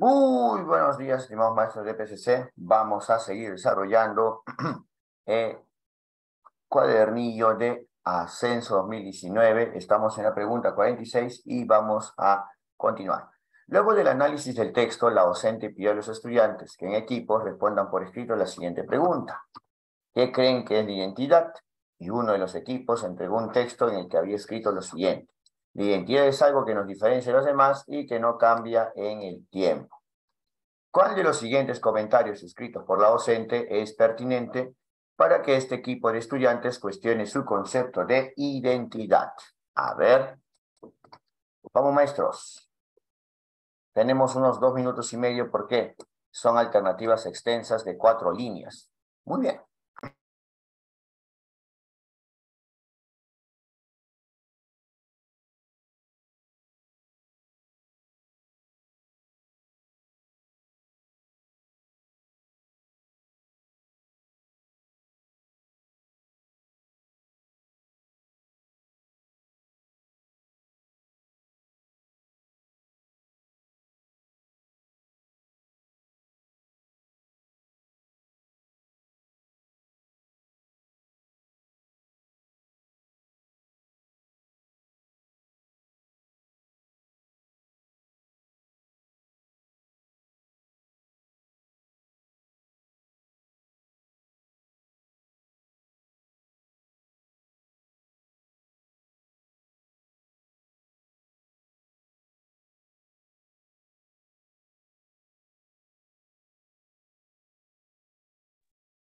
Muy buenos días, estimados maestros de PCC. Vamos a seguir desarrollando el cuadernillo de Ascenso 2019. Estamos en la pregunta 46 y vamos a continuar. Luego del análisis del texto, la docente pidió a los estudiantes que en equipos respondan por escrito la siguiente pregunta. ¿Qué creen que es la identidad? Y uno de los equipos entregó un texto en el que había escrito lo siguiente. La identidad es algo que nos diferencia de los demás y que no cambia en el tiempo. ¿Cuál de los siguientes comentarios escritos por la docente es pertinente para que este equipo de estudiantes cuestione su concepto de identidad? A ver, vamos maestros. Tenemos unos 2 minutos y medio porque son alternativas extensas de 4 líneas. Muy bien.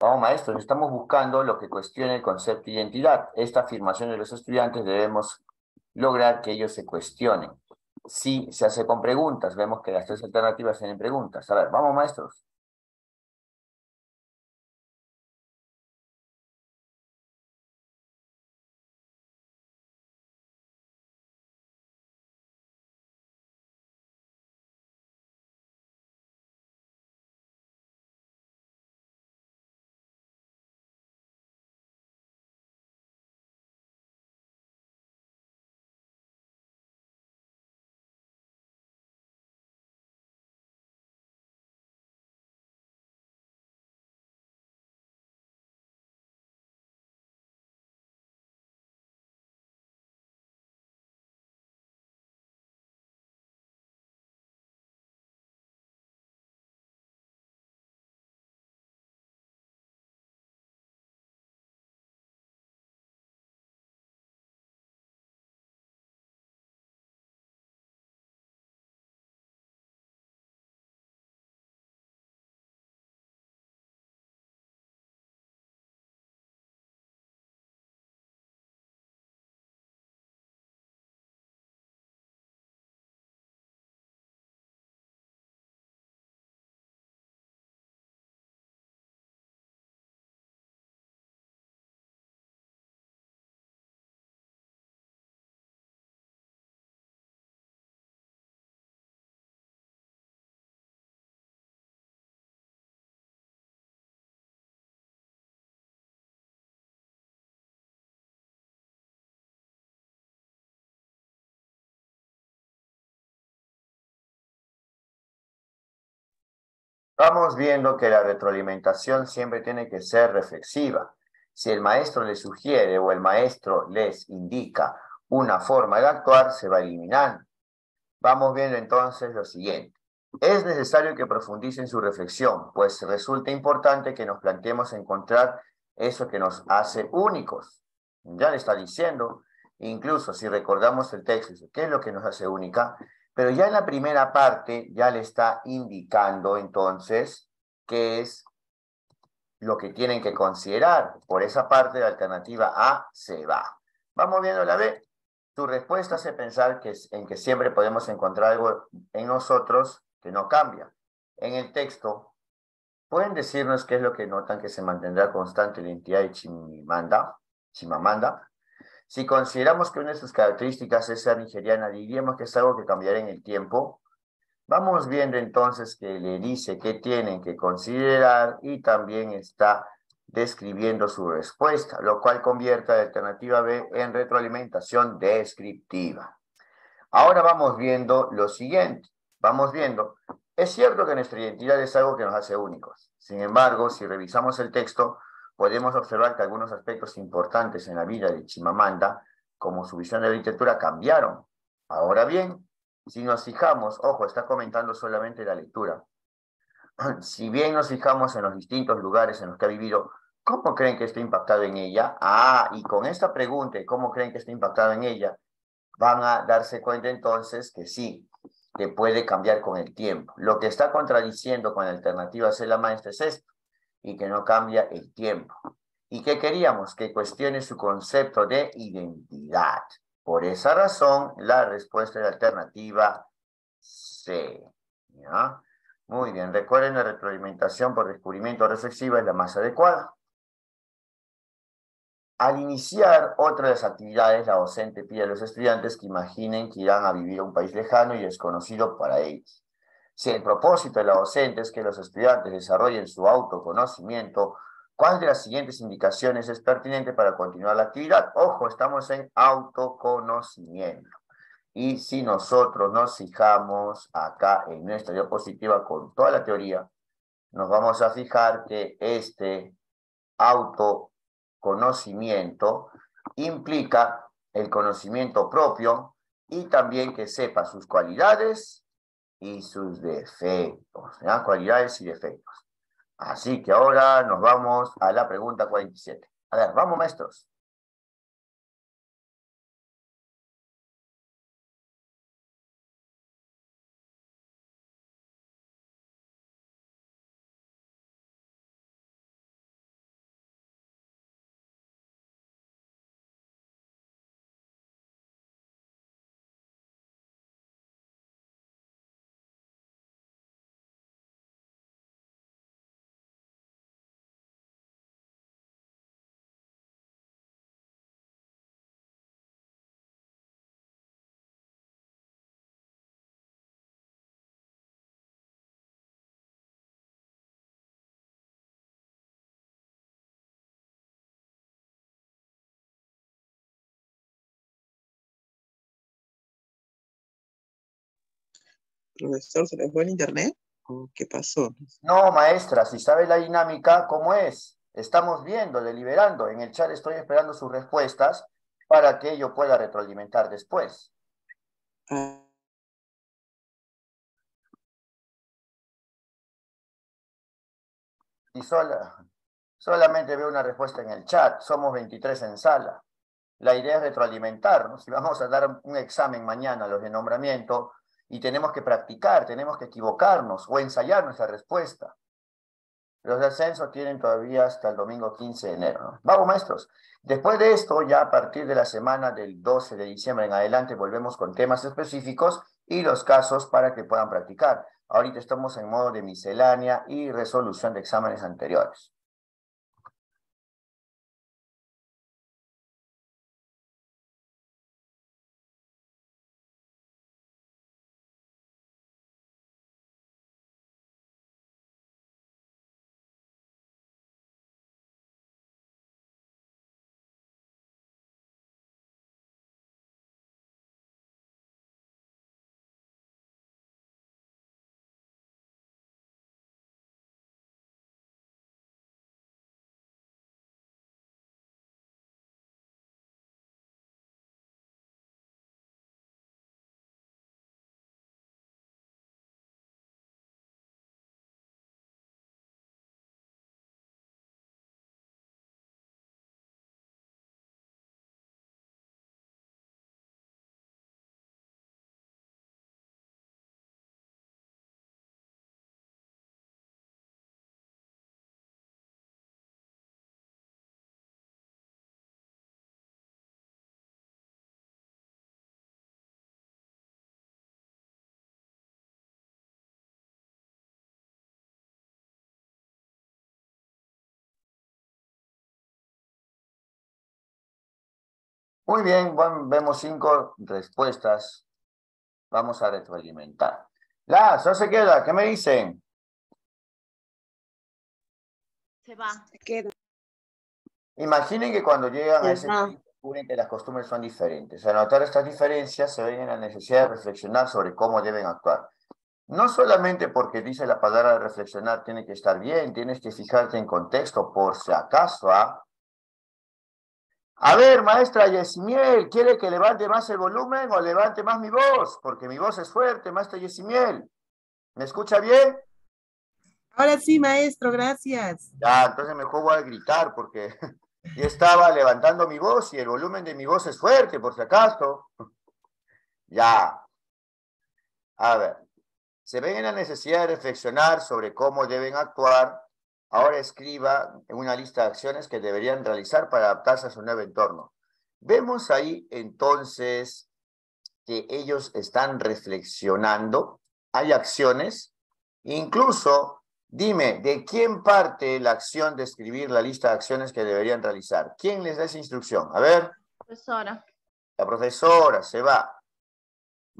Vamos, maestros, estamos buscando lo que cuestione el concepto de identidad. Esta afirmación de los estudiantes debemos lograr que ellos se cuestionen. Si se hace con preguntas, vemos que las 3 alternativas tienen preguntas. A ver, vamos, maestros. Vamos viendo que la retroalimentación siempre tiene que ser reflexiva. Si el maestro les sugiere o el maestro les indica una forma de actuar, se va eliminando. Vamos viendo entonces lo siguiente. Es necesario que profundicen su reflexión, pues resulta importante que nos planteemos encontrar eso que nos hace únicos. Ya le está diciendo, incluso si recordamos el texto, dice, ¿qué es lo que nos hace única? Pero ya en la primera parte ya le está indicando entonces qué es lo que tienen que considerar. Por esa parte, la alternativa A se va. Vamos viendo la B. Tu respuesta hace pensar en que siempre podemos encontrar algo en nosotros que no cambia. En el texto, ¿pueden decirnos qué es lo que notan que se mantendrá constante la identidad de Chimamanda? Si consideramos que una de sus características es ser nigeriana, diríamos que es algo que cambiará en el tiempo. Vamos viendo entonces que le dice que tienen que considerar y también está describiendo su respuesta, lo cual convierte a la alternativa B en retroalimentación descriptiva. Ahora vamos viendo lo siguiente. Vamos viendo, Es cierto que nuestra identidad es algo que nos hace únicos. Sin embargo, si revisamos el texto, podemos observar que algunos aspectos importantes en la vida de Chimamanda, como su visión de la literatura, cambiaron. Ahora bien, si nos fijamos, ojo, está comentando solamente la lectura. Si bien nos fijamos en los distintos lugares en los que ha vivido, ¿cómo creen que está impactado en ella? Ah, y con esta pregunta, ¿cómo creen que está impactado en ella? Van a darse cuenta entonces que sí, que puede cambiar con el tiempo. Lo que está contradiciendo con la alternativa C la maestra es esto, y que no cambia el tiempo. ¿Y qué queríamos? Que cuestione su concepto de identidad. Por esa razón, la respuesta es la alternativa C. ¿Ya? Muy bien, recuerden, la retroalimentación por descubrimiento reflexiva es la más adecuada. Al iniciar otra de las actividades, la docente pide a los estudiantes que imaginen que irán a vivir a un país lejano y desconocido para ellos. Si el propósito de la docente es que los estudiantes desarrollen su autoconocimiento, ¿cuál de las siguientes indicaciones es pertinente para continuar la actividad? Ojo, estamos en autoconocimiento. Y si nosotros nos fijamos acá en nuestra diapositiva con toda la teoría, nos vamos a fijar que este autoconocimiento implica el conocimiento propio y también que sepa sus cualidades y sus defectos, ¿ya? Cualidades y defectos. Así que ahora nos vamos a la pregunta 47. A ver, vamos, maestros. Profesor, ¿se le fue el internet? ¿O qué pasó? No, maestra, si sabe la dinámica, ¿cómo es? Estamos viendo, deliberando. En el chat estoy esperando sus respuestas para que yo pueda retroalimentar después. Ah, Y solamente veo una respuesta en el chat. Somos 23 en sala. La idea es retroalimentarnos. Si vamos a dar un examen mañana, los de nombramiento, y tenemos que practicar, tenemos que equivocarnos o ensayar nuestra respuesta. Los de ascenso tienen todavía hasta el domingo 15 de enero, ¿no? Vamos, maestros. Después de esto, ya a partir de la semana del 12 de diciembre en adelante, volvemos con temas específicos y los casos para que puedan practicar. Ahorita estamos en modo de miscelánea y resolución de exámenes anteriores. Muy bien, bueno, vemos 5 respuestas. Vamos a retroalimentar. No se queda, ¿qué me dicen? Se va. Se queda. Imaginen que cuando llegan a Se ese va. país descubren que las costumbres son diferentes. Al notar estas diferencias, se ven en la necesidad de reflexionar sobre cómo deben actuar. No solamente porque dice la palabra reflexionar tiene que estar bien, tienes que fijarte en contexto por si acaso, ¿ah? A ver, maestra Yesimiel, ¿quiere que levante más el volumen o levante más mi voz? Porque mi voz es fuerte, maestra Yesimiel. ¿Me escucha bien? Ahora sí, maestro, gracias. Ya, entonces mejor voy a gritar porque yo estaba levantando mi voz y el volumen de mi voz es fuerte, por si acaso. Ya, a ver. Se ven en la necesidad de reflexionar sobre cómo deben actuar. Ahora escriba una lista de acciones que deberían realizar para adaptarse a su nuevo entorno. Vemos ahí entonces que ellos están reflexionando. Hay acciones. Incluso, dime, ¿de quién parte la acción de escribir la lista de acciones que deberían realizar? ¿Quién les da esa instrucción? A ver, Profesora. la profesora se va.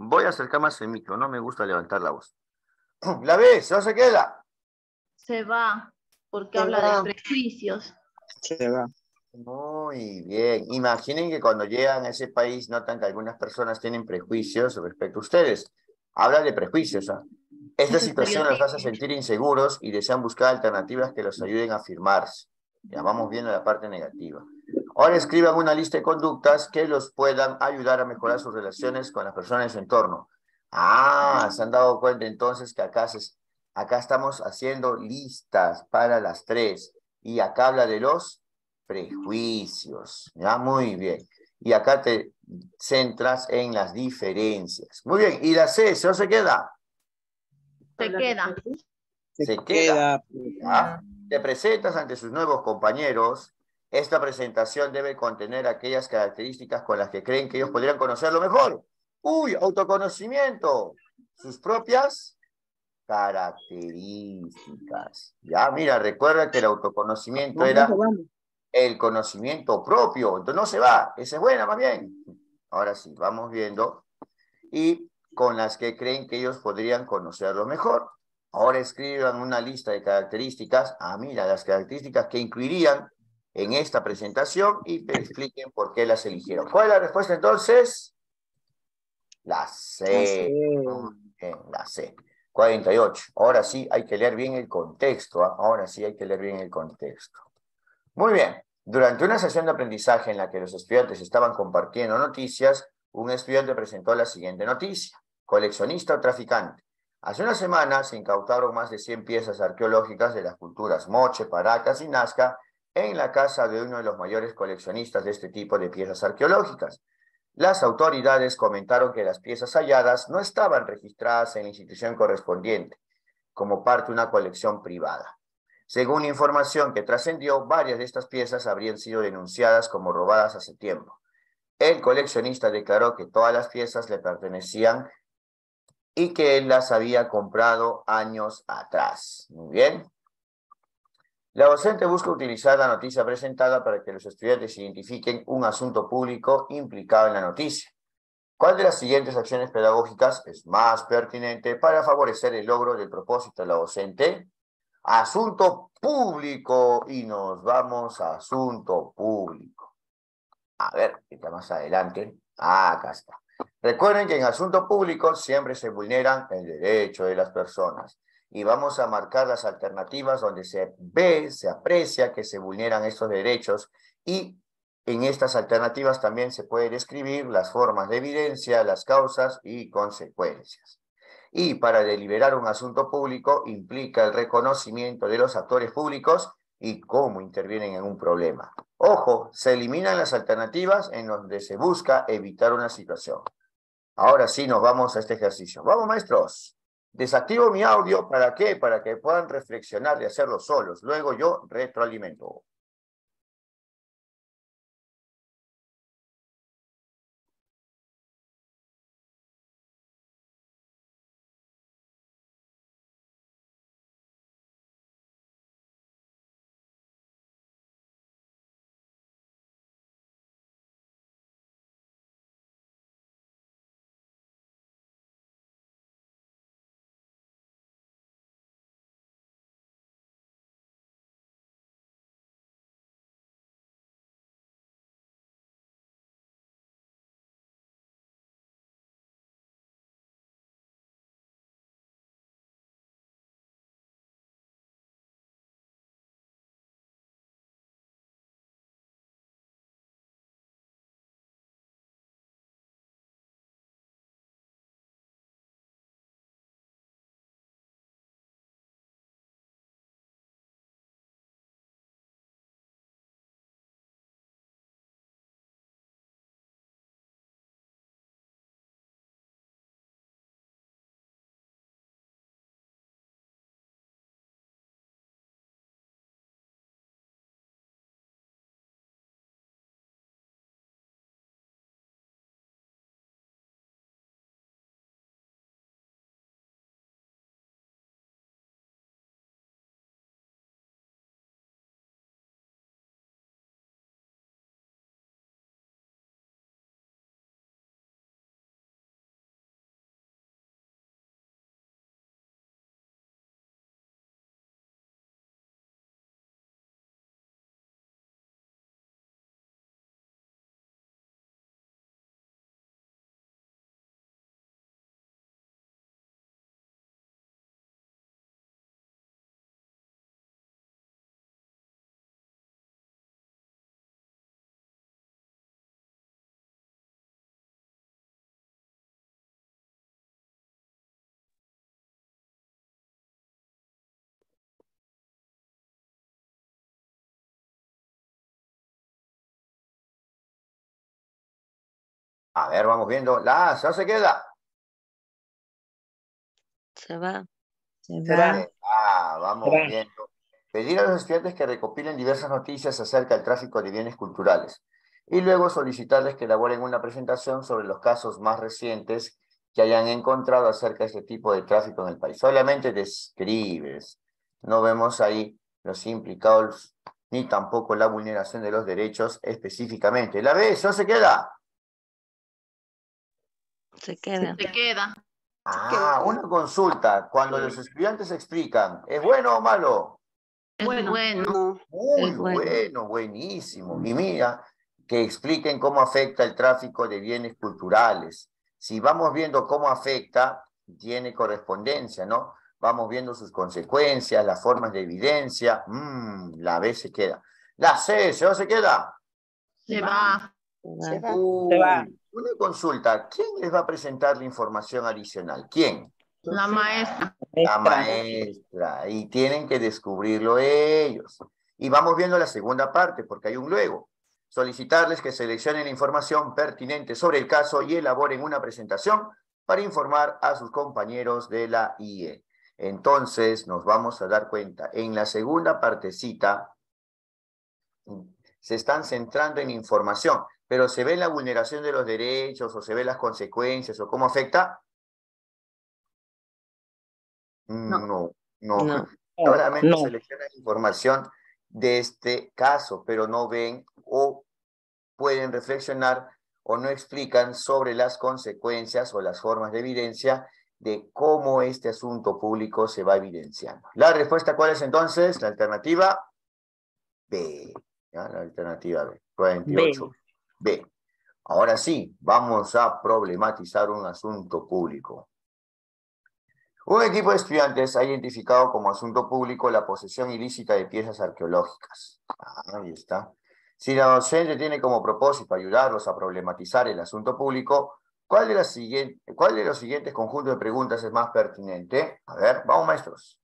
Voy a acercar más el micro, no me gusta levantar la voz. La ves, no se queda. Se va porque Se habla va. de prejuicios. Se va. Muy bien. Imaginen que cuando llegan a ese país notan que algunas personas tienen prejuicios respecto a ustedes. Habla de prejuicios, ¿ah? Esta Ese situación los hace estereotipo. sentir inseguros y desean buscar alternativas que los ayuden a afirmarse. Ya vamos viendo la parte negativa. Ahora escriban una lista de conductas que los puedan ayudar a mejorar sus relaciones con las personas de su entorno. Ah, se han dado cuenta entonces que acá estamos haciendo listas para las tres. Y acá habla de los prejuicios. Ya, muy bien. Y acá te centras en las diferencias. Muy bien. ¿Y la C, no se queda? Se queda. Se queda. Queda. ¿Ya? Te presentas ante sus nuevos compañeros. Esta presentación debe contener aquellas características con las que creen que ellos podrían conocerlo mejor. Uy, autoconocimiento. Sus propias características. Ya, mira, recuerda que el autoconocimiento Vamos, era vamos. el conocimiento propio. Entonces no se va. Esa es buena, más bien. Ahora sí, vamos viendo. Y con las que creen que ellos podrían conocerlo mejor. Ahora escriban una lista de características. Ah, mira, las características que incluirían en esta presentación y te expliquen por qué las eligieron. ¿Cuál es la respuesta entonces? La C. Muy bien, la C. 48. Ahora sí hay que leer bien el contexto. ¿Ah? Ahora sí hay que leer bien el contexto. Muy bien. Durante una sesión de aprendizaje en la que los estudiantes estaban compartiendo noticias, un estudiante presentó la siguiente noticia. Coleccionista o traficante. Hace una semana se incautaron más de 100 piezas arqueológicas de las culturas Moche, Paracas y Nazca en la casa de uno de los mayores coleccionistas de este tipo de piezas arqueológicas. Las autoridades comentaron que las piezas halladas no estaban registradas en la institución correspondiente, como parte de una colección privada. Según información que trascendió, varias de estas piezas habrían sido denunciadas como robadas hace tiempo. El coleccionista declaró que todas las piezas le pertenecían y que él las había comprado años atrás. Muy bien. La docente busca utilizar la noticia presentada para que los estudiantes identifiquen un asunto público implicado en la noticia. ¿Cuál de las siguientes acciones pedagógicas es más pertinente para favorecer el logro del propósito de la docente? Asunto público, y nos vamos a asunto público. A ver, está más adelante. Ah, acá está. Recuerden que en asunto público siempre se vulneran el derecho de las personas. Y vamos a marcar las alternativas donde se ve, se aprecia que se vulneran estos derechos. Y en estas alternativas también se puede describir las formas de evidencia, las causas y consecuencias. Y para deliberar un asunto público implica el reconocimiento de los actores públicos y cómo intervienen en un problema. Ojo, se eliminan las alternativas en donde se busca evitar una situación. Ahora sí nos vamos a este ejercicio. Vamos, maestros. Desactivo mi audio. ¿Para qué? Para que puedan reflexionar y hacerlo solos. Luego yo retroalimento. A ver, vamos viendo. La A, se queda. Se va. Se Se va. va. Vamos Se va. viendo. Pedir a los estudiantes que recopilen diversas noticias acerca del tráfico de bienes culturales y luego solicitarles que elaboren una presentación sobre los casos más recientes que hayan encontrado acerca de este tipo de tráfico en el país. Solamente describes. No vemos ahí los implicados ni tampoco la vulneración de los derechos específicamente. La B, ¿eso se queda? Se queda. Se queda. Una consulta. Cuando los estudiantes explican, ¿es bueno o malo? Es bueno. No. Muy Es bueno. bueno, buenísimo. Y mira, que expliquen cómo afecta el tráfico de bienes culturales. Si vamos viendo cómo afecta, tiene correspondencia, ¿no? Vamos viendo sus consecuencias, las formas de evidencia. La B se queda. La C, ¿se se queda? Se va. Se va. Se va. Una consulta. ¿Quién les va a presentar la información adicional? ¿Quién? La maestra. La maestra, y tienen que descubrirlo ellos. Y vamos viendo la segunda parte, porque hay un luego. Solicitarles que seleccionen la información pertinente sobre el caso y elaboren una presentación para informar a sus compañeros de la IE. Entonces, nos vamos a dar cuenta, en la segunda partecita, se están centrando en información, pero ¿se ve la vulneración de los derechos o se ve las consecuencias o cómo afecta? No. No. Solamente No. seleccionan información de este caso, pero no ven o pueden reflexionar o no explican sobre las consecuencias o las formas de evidencia de cómo este asunto público se va evidenciando. La respuesta, ¿cuál es entonces? La alternativa B. ¿Ya? La alternativa B. 48. B. Ahora sí, vamos a problematizar un asunto público. Un equipo de estudiantes ha identificado como asunto público la posesión ilícita de piezas arqueológicas. Ahí está. Si la docente tiene como propósito ayudarlos a problematizar el asunto público, ¿cuál de los siguientes conjuntos de preguntas es más pertinente? A ver, vamos maestros.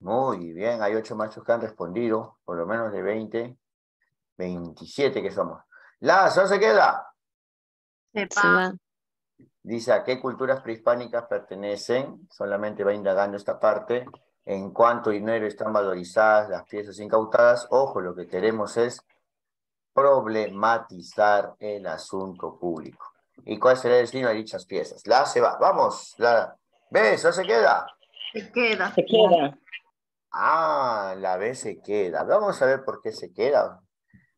Muy bien, hay 8 machos que han respondido, por lo menos de 20, 27 que somos. La se queda. Se Se va. va. Dice a qué culturas prehispánicas pertenecen, solamente va indagando esta parte, en cuánto dinero están valorizadas las piezas incautadas. Ojo, lo que queremos es problematizar el asunto público. ¿Y cuál será el destino de dichas piezas? La A se va. Vamos. La B, ¿eso se queda? Se queda. Se queda. Ah, la B se queda. Vamos a ver por qué se queda.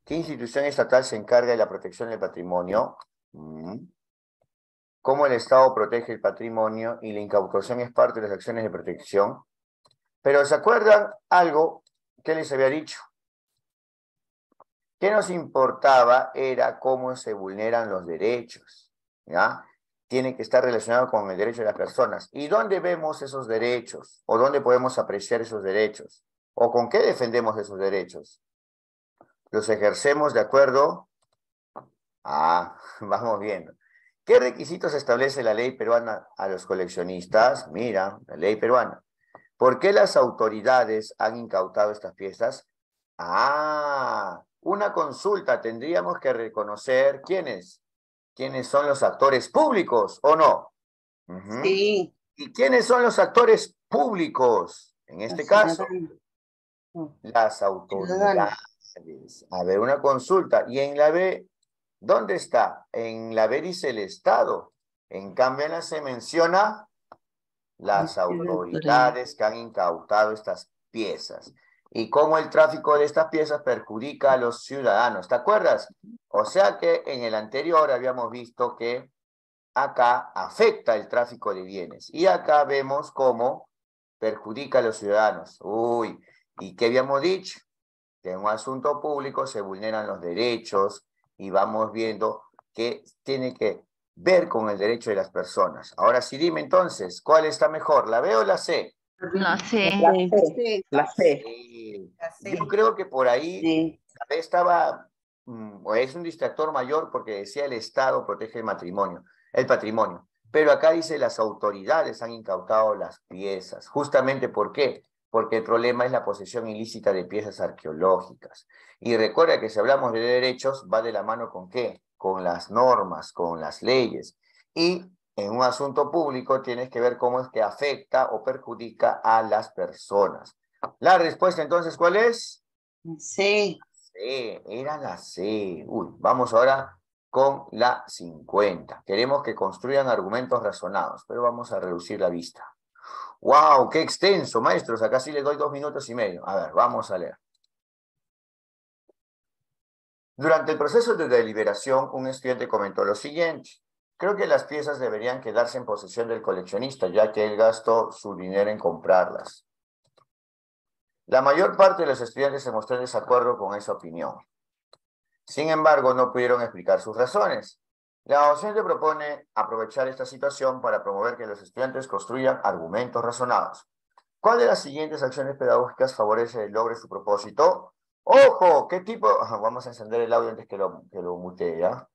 ¿Qué institución estatal se encarga de la protección del patrimonio? ¿Cómo el Estado protege el patrimonio y la incautación es parte de las acciones de protección? Pero ¿se acuerdan algo que les había dicho? ¿Qué nos importaba? Era cómo se vulneran los derechos, ¿ya? Tiene que estar relacionado con el derecho de las personas. ¿Y dónde vemos esos derechos? ¿O dónde podemos apreciar esos derechos? ¿O con qué defendemos esos derechos? ¿Los ejercemos de acuerdo? Vamos viendo. ¿Qué requisitos establece la ley peruana a los coleccionistas? Mira, la ley peruana. ¿Por qué las autoridades han incautado estas piezas? Una consulta. Tendríamos que reconocer quiénes son los actores públicos, ¿o no? Sí. ¿Y quiénes son los actores públicos? En este caso, las autoridades. A ver, una consulta. Y en la B, ¿dónde está? En la B dice el Estado. En cambio, en la C menciona las autoridades que han incautado estas piezas. Y cómo el tráfico de estas piezas perjudica a los ciudadanos. ¿Te acuerdas? O sea que en el anterior habíamos visto que acá afecta el tráfico de bienes. Y acá vemos cómo perjudica a los ciudadanos. Uy, ¿y qué habíamos dicho? Que en un asunto público se vulneran los derechos y vamos viendo que tiene que ver con el derecho de las personas. Ahora sí, dime entonces, ¿cuál está mejor, la B o la C? La C. La C. La C. Yo creo que por ahí Sí. la B estaba, o es un distractor mayor porque decía el Estado protege el patrimonio. Pero acá dice las autoridades han incautado las piezas. Justamente ¿por qué? Porque el problema es la posesión ilícita de piezas arqueológicas. Y recuerda que si hablamos de derechos, va de la mano ¿con qué? Con las normas, con las leyes. Y en un asunto público tienes que ver cómo es que afecta o perjudica a las personas. La respuesta entonces, ¿cuál es? Sí. C, era la C. Uy, vamos ahora con la 50. Queremos que construyan argumentos razonados, pero vamos a reducir la vista. ¡Wow! ¡Qué extenso, maestros! Acá sí les doy 2 minutos y medio. A ver, vamos a leer. Durante el proceso de deliberación, un estudiante comentó lo siguiente. Creo que las piezas deberían quedarse en posesión del coleccionista, ya que él gastó su dinero en comprarlas. La mayor parte de los estudiantes se mostró en desacuerdo con esa opinión. Sin embargo, no pudieron explicar sus razones. La docente propone aprovechar esta situación para promover que los estudiantes construyan argumentos razonados. ¿Cuál de las siguientes acciones pedagógicas favorece el logro de su propósito? ¡Ojo! ¿Qué tipo? Vamos a encender el audio antes que lo mutee, ¿ya?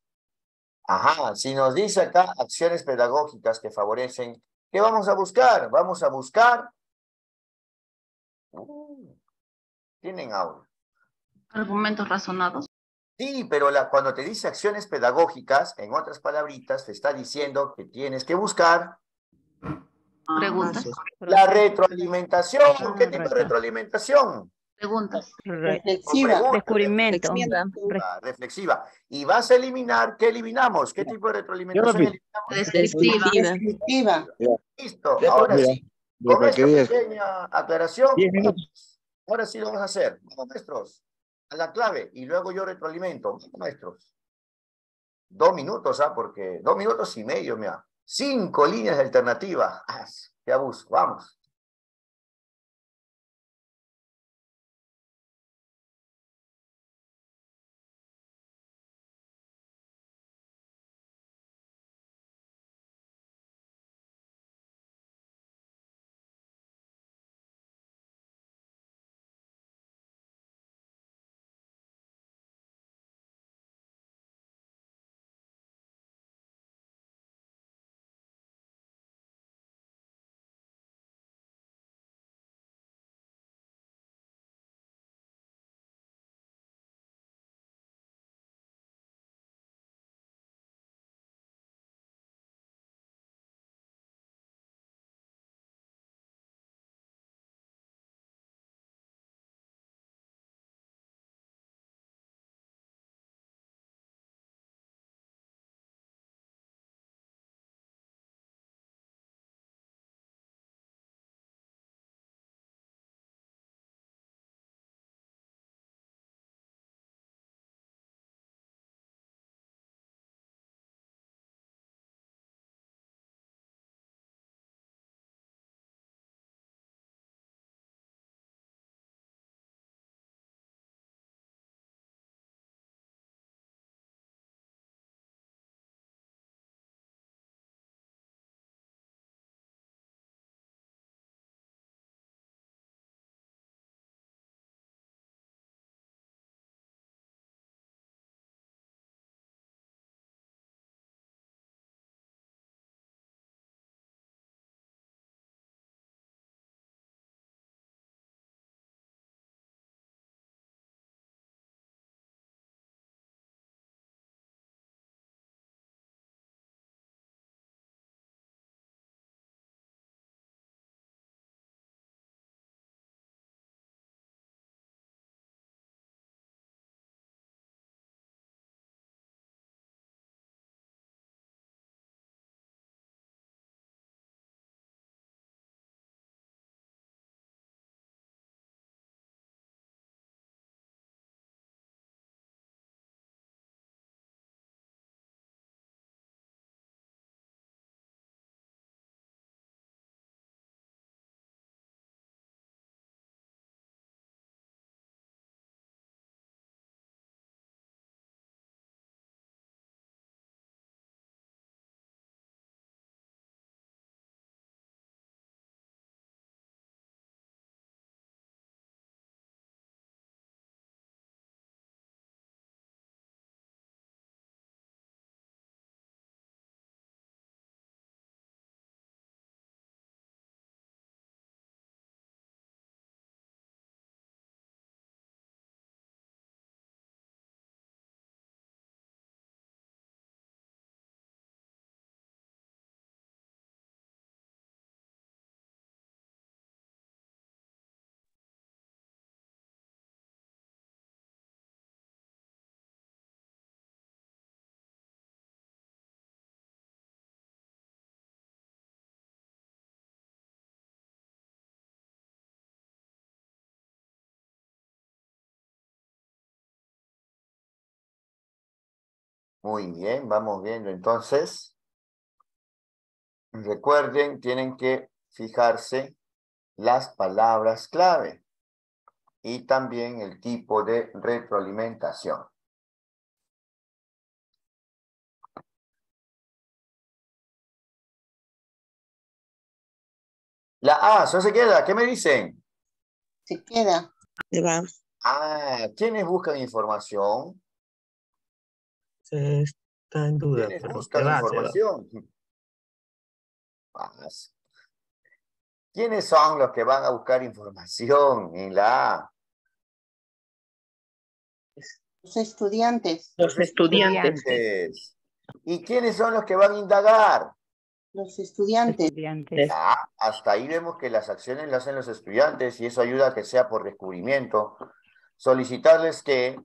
Ajá, si nos dice acá acciones pedagógicas que favorecen, ¿qué vamos a buscar? Vamos a buscar... tienen audio. Argumentos razonados. Sí, pero cuando te dice acciones pedagógicas, en otras palabritas, te está diciendo que tienes que buscar Preguntas. la retroalimentación. ¿Qué tipo de retroalimentación? Preguntas. Reflexiva. Pregunta, Descubrimiento. reflexiva. Y vas a eliminar, ¿qué eliminamos? ¿Qué tipo de retroalimentación eliminamos? Descriptiva. Descriptiva. Listo, ahora sí. Con esta Requeridas. pequeña aclaración, 10 minutos. ahora sí lo vamos a hacer. Vamos, maestros, a la clave. Y luego yo retroalimento. Vamos, maestros. 2 minutos, porque 2 minutos y medio, mira. 5 líneas de alternativa. ¡Qué abuso! Vamos. Muy bien, vamos viendo entonces. Recuerden, tienen que fijarse las palabras clave y también el tipo de retroalimentación. La A, ¿eso se queda? ¿Qué me dicen? Se queda. Se va. Ah, ¿quiénes buscan información? Se está en duda, ¿Quiénes pero buscan se va. información? ¿Quiénes son los que van a buscar información en la A? Los estudiantes. Los estudiantes. ¿Y quiénes son los que van a indagar? Los estudiantes. Ah, hasta ahí vemos que las acciones las hacen los estudiantes y eso ayuda a que sea por descubrimiento. Solicitarles que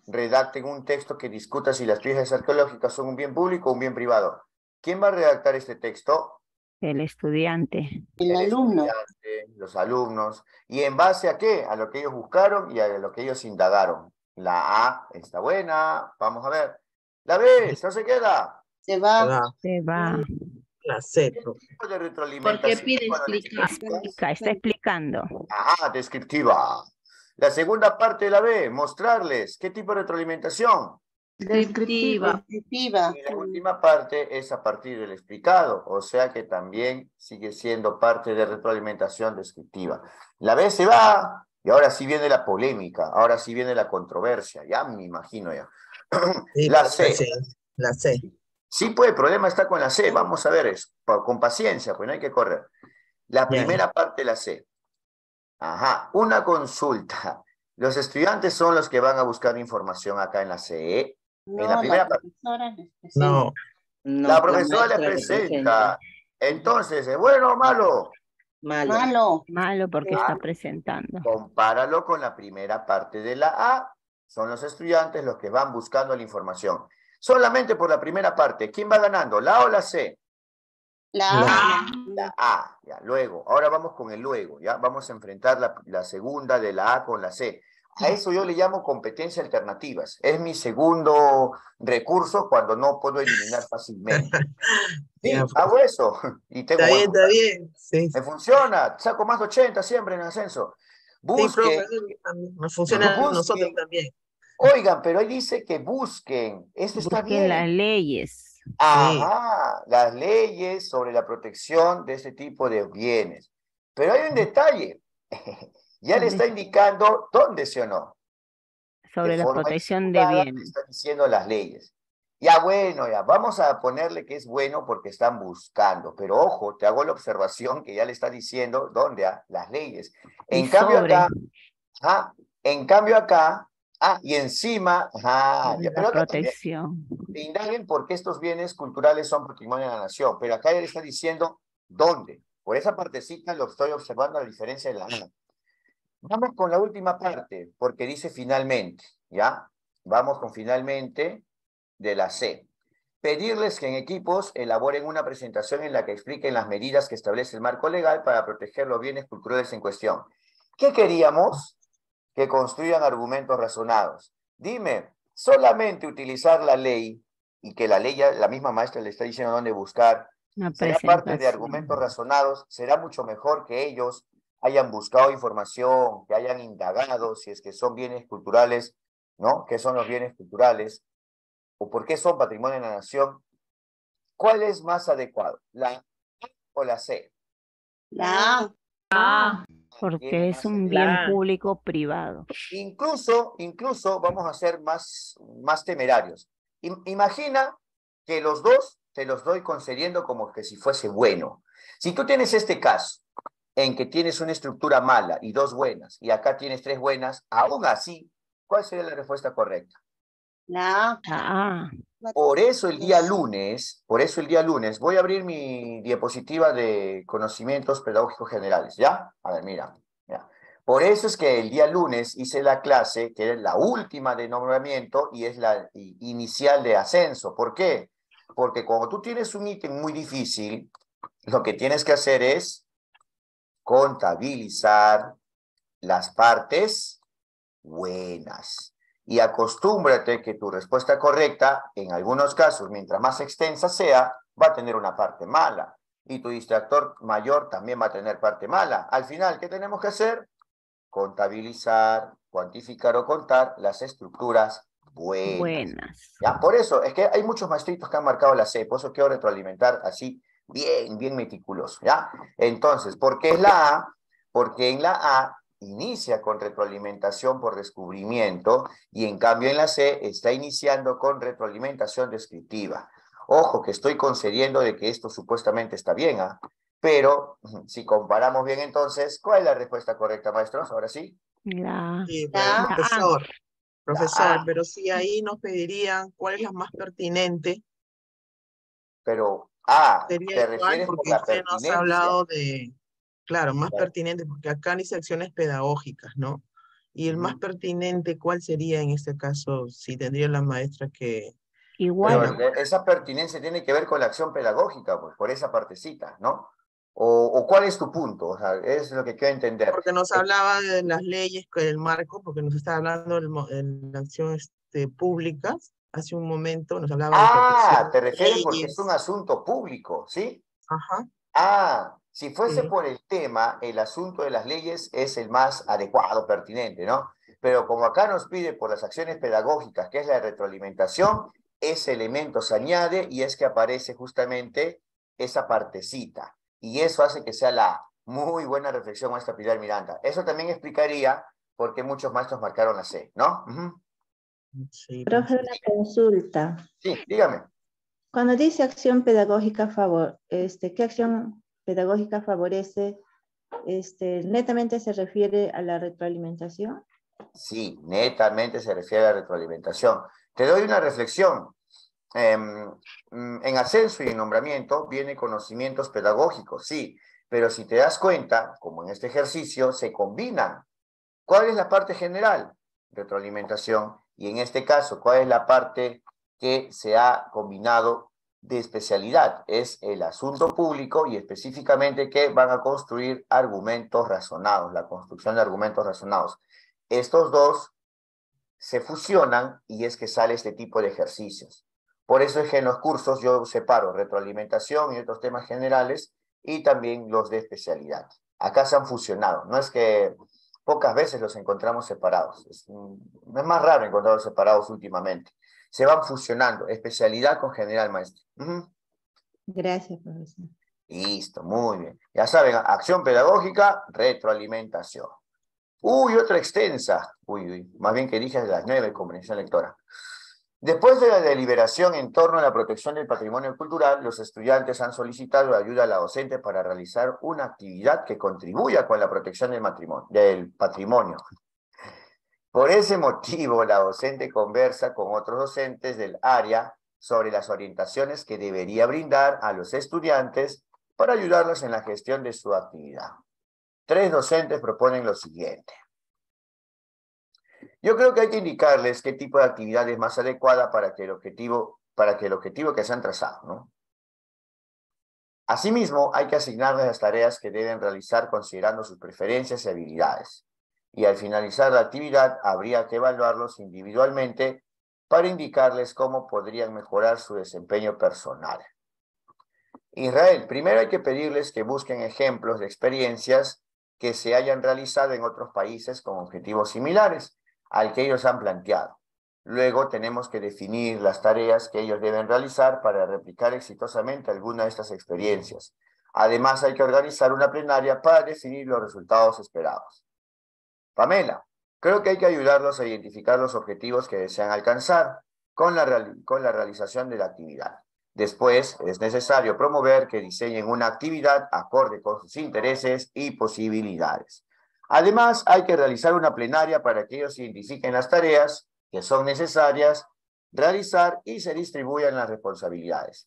redacten un texto que discuta si las piezas arqueológicas son un bien público o un bien privado. ¿Quién va a redactar este texto? El estudiante. El alumno. Estudiante, los alumnos. ¿Y en base a qué? A lo que ellos buscaron y a lo que ellos indagaron. La A está buena. Vamos a ver. La B, ¿no se queda? Se Se va. va. Se va. La C. ¿Qué tipo de ¿Por retroalimentación? qué pide cuando le explicar? explicas? Está explicando. Ajá, descriptiva. La segunda parte de la B, mostrarles qué tipo de retroalimentación. Descriptiva. Descriptiva. Y la última parte es a partir del explicado, o sea que también sigue siendo parte de retroalimentación descriptiva. La B se va, y ahora sí viene la polémica, ahora sí viene la controversia, ya me imagino ya. Sí, La pues, C. sí, la C. Sí, pues el problema está con la C, vamos a ver, con paciencia, pues no hay que correr. La Ya. primera parte de la C. Ajá, una consulta. Los estudiantes son los que van a buscar información acá en la CE. En la No, primera la parte. profesora les presenta. No. La profesora le presenta. Entonces, ¿es bueno o malo? Malo. Malo porque está presentando. Compáralo con la primera parte de la A. Son los estudiantes los que van buscando la información. Solamente por la primera parte. ¿Quién va ganando? ¿La A o la C? La A. La A. Ya, luego. Ahora vamos con el luego. ¿Ya? Vamos a enfrentar la segunda de la A con la C. A eso yo le llamo competencia alternativas. Es mi segundo recurso cuando no puedo eliminar fácilmente. Sí, Ya, hago eso. Y tengo Está buen bien, está bien. Sí, Me funciona. Saco más de 80 siempre en ascenso. sí, Busquen. profe, nos funciona a nosotros Busquen. también. Oigan, pero ahí dice que busquen. Esto está Busquen las bien. leyes. Ajá, las leyes sobre la protección de este tipo de bienes. Pero hay un detalle. Ya le está indicando dónde sí o no. Sobre De la forma protección de disimuladad le bienes. está diciendo las leyes. Ya bueno, ya vamos a ponerle que es bueno porque están buscando, pero ojo, te hago la observación que ya le está diciendo dónde las leyes. En Y cambio sobre acá, en cambio acá, y encima, pero la acá también protección. indaguen por qué estos bienes culturales son patrimonio de la nación, pero acá ya le está diciendo dónde. Por esa partecita lo estoy observando a la diferencia de la A. Vamos con la última parte, porque dice finalmente, ¿ya? Vamos con finalmente de la C. Pedirles que en equipos elaboren una presentación en la que expliquen las medidas que establece el marco legal para proteger los bienes culturales en cuestión. ¿Qué queríamos? Que construyan argumentos razonados. Dime, solamente utilizar la ley y que la ley ya, la misma maestra le está diciendo dónde buscar, Una será parte de presentación. argumentos razonados, será mucho mejor que ellos hayan buscado información, que hayan indagado si es que son bienes culturales, ¿no? ¿Qué son los bienes culturales? ¿O por qué son patrimonio de la nación? ¿Cuál es más adecuado? ¿La A o la C? La A. Porque Tiene es más un sentido. bien público privado. Incluso vamos a ser más temerarios. Imagina que los dos te los doy concediendo como que si fuese bueno. Si tú tienes este caso en que tienes una estructura mala y dos buenas, y acá tienes tres buenas, aún así, ¿cuál sería la respuesta correcta? La A. Ah, Por eso el día lunes, voy a abrir mi diapositiva de conocimientos pedagógicos generales, ¿ya? A ver, mira, ya. Por eso es que el día lunes hice la clase, que es la última de nombramiento y es la inicial de ascenso. ¿Por qué? Porque cuando tú tienes un ítem muy difícil, lo que tienes que hacer es contabilizar las partes buenas. Y acostúmbrate que tu respuesta correcta, en algunos casos, mientras más extensa sea, va a tener una parte mala. Y tu distractor mayor también va a tener parte mala. Al final, ¿qué tenemos que hacer? Contabilizar, cuantificar o contar las estructuras buenas. ¿Ya? Por eso, es que hay muchos maestritos que han marcado la C, por eso quiero retroalimentar así, bien meticuloso, ¿ya? Entonces, ¿por qué es la A? Porque en la A inicia con retroalimentación por descubrimiento y en cambio en la C está iniciando con retroalimentación descriptiva. Ojo que estoy concediendo de que esto supuestamente está bien, ¿ah? Pero si comparamos bien entonces, ¿cuál es la respuesta correcta, maestros? Ahora sí. Sí, La A. profesor, A. pero sí ahí nos pedirían cuál es la más pertinente. Pero, Sería ¿te igual refieres por porque la usted nos ha pertinencia? hablado de, claro, más Claro. pertinente, porque acá dice acciones pedagógicas, ¿no? Y el más pertinente, ¿cuál sería en este caso, si tendría la maestra que... Igual. Pero esa pertinencia tiene que ver con la acción pedagógica, pues, por esa partecita, ¿no? O ¿cuál es tu punto? O sea, es lo que quiero entender. Porque nos hablaba de las leyes, del marco, porque nos está hablando de la acción públicas. Hace un momento nos hablaba de protección Te de refieres porque es un leyes. asunto público, ¿sí? Ajá. Si fuese Sí. por el tema, el asunto de las leyes es el más adecuado, pertinente, ¿no? Pero como acá nos pide por las acciones pedagógicas, que es la retroalimentación, ese elemento se añade y es que aparece justamente esa partecita. Y eso hace que sea la muy buena reflexión, maestra Pilar Miranda. Eso también explicaría por qué muchos maestros marcaron la C, ¿no? Sí, Profe, una consulta. Sí, dígame. Cuando dice acción pedagógica ¿qué acción pedagógica favorece? ¿Netamente se refiere a la retroalimentación? Sí, netamente se refiere a la retroalimentación. Te doy una reflexión. En ascenso y en nombramiento viene conocimientos pedagógicos, sí, pero si te das cuenta, como en este ejercicio, se combinan. ¿Cuál es la parte general? Retroalimentación. Y en este caso, ¿cuál es la parte que se ha combinado de especialidad? Es el asunto público y específicamente que van a construir argumentos razonados, la construcción de argumentos razonados. Estos dos se fusionan y es que sale este tipo de ejercicios. Por eso es que en los cursos yo separo retroalimentación y otros temas generales y también los de especialidad. Acá se han fusionado, no es que pocas veces los encontramos separados, es más raro encontrarlos separados últimamente. Se van fusionando, especialidad con general, maestro. Gracias, profesor. Listo, muy bien. Ya saben, acción pedagógica, retroalimentación. Otra extensa. Más bien que dije de las 9, comprensión lectora. Después de la deliberación en torno a la protección del patrimonio cultural, los estudiantes han solicitado ayuda a la docente para realizar una actividad que contribuya con la protección del patrimonio. Por ese motivo, la docente conversa con otros docentes del área sobre las orientaciones que debería brindar a los estudiantes para ayudarlos en la gestión de su actividad. 3 docentes proponen lo siguiente. Yo creo que hay que indicarles qué tipo de actividad es más adecuada para que el objetivo que se han trazado, ¿no? Asimismo, hay que asignarles las tareas que deben realizar considerando sus preferencias y habilidades. Y al finalizar la actividad, habría que evaluarlos individualmente para indicarles cómo podrían mejorar su desempeño personal. Israel, primero hay que pedirles que busquen ejemplos de experiencias que se hayan realizado en otros países con objetivos similares al que ellos han planteado. Luego tenemos que definir las tareas que ellos deben realizar para replicar exitosamente alguna de estas experiencias. Además, hay que organizar una plenaria para definir los resultados esperados. Pamela, creo que hay que ayudarlos a identificar los objetivos que desean alcanzar con la realización de la actividad. Después, es necesario promover que diseñen una actividad acorde con sus intereses y posibilidades. Además, hay que realizar una plenaria para que ellos identifiquen las tareas que son necesarias realizar y se distribuyan las responsabilidades.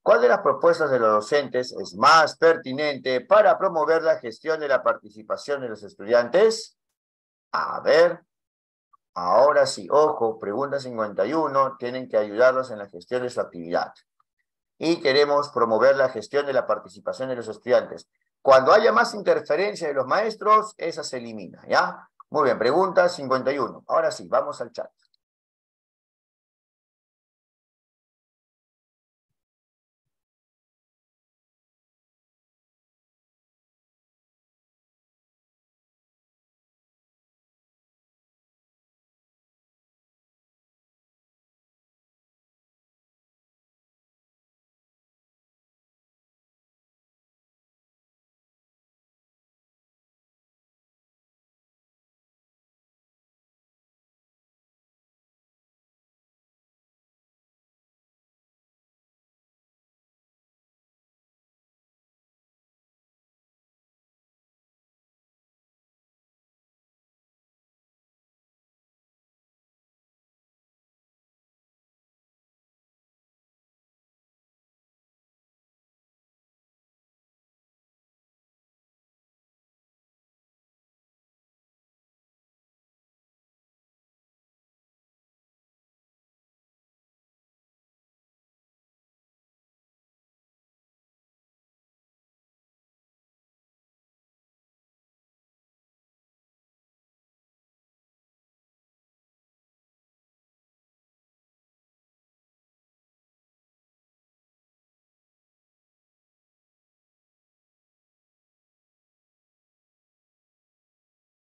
¿Cuál de las propuestas de los docentes es más pertinente para promover la gestión de la participación de los estudiantes? A ver, ahora sí, ojo, pregunta 51, tienen que ayudarlos en la gestión de su actividad. Y queremos promover la gestión de la participación de los estudiantes. Cuando haya más interferencia de los maestros, esa se elimina, ¿ya? Muy bien, pregunta 51. Ahora sí, vamos al chat.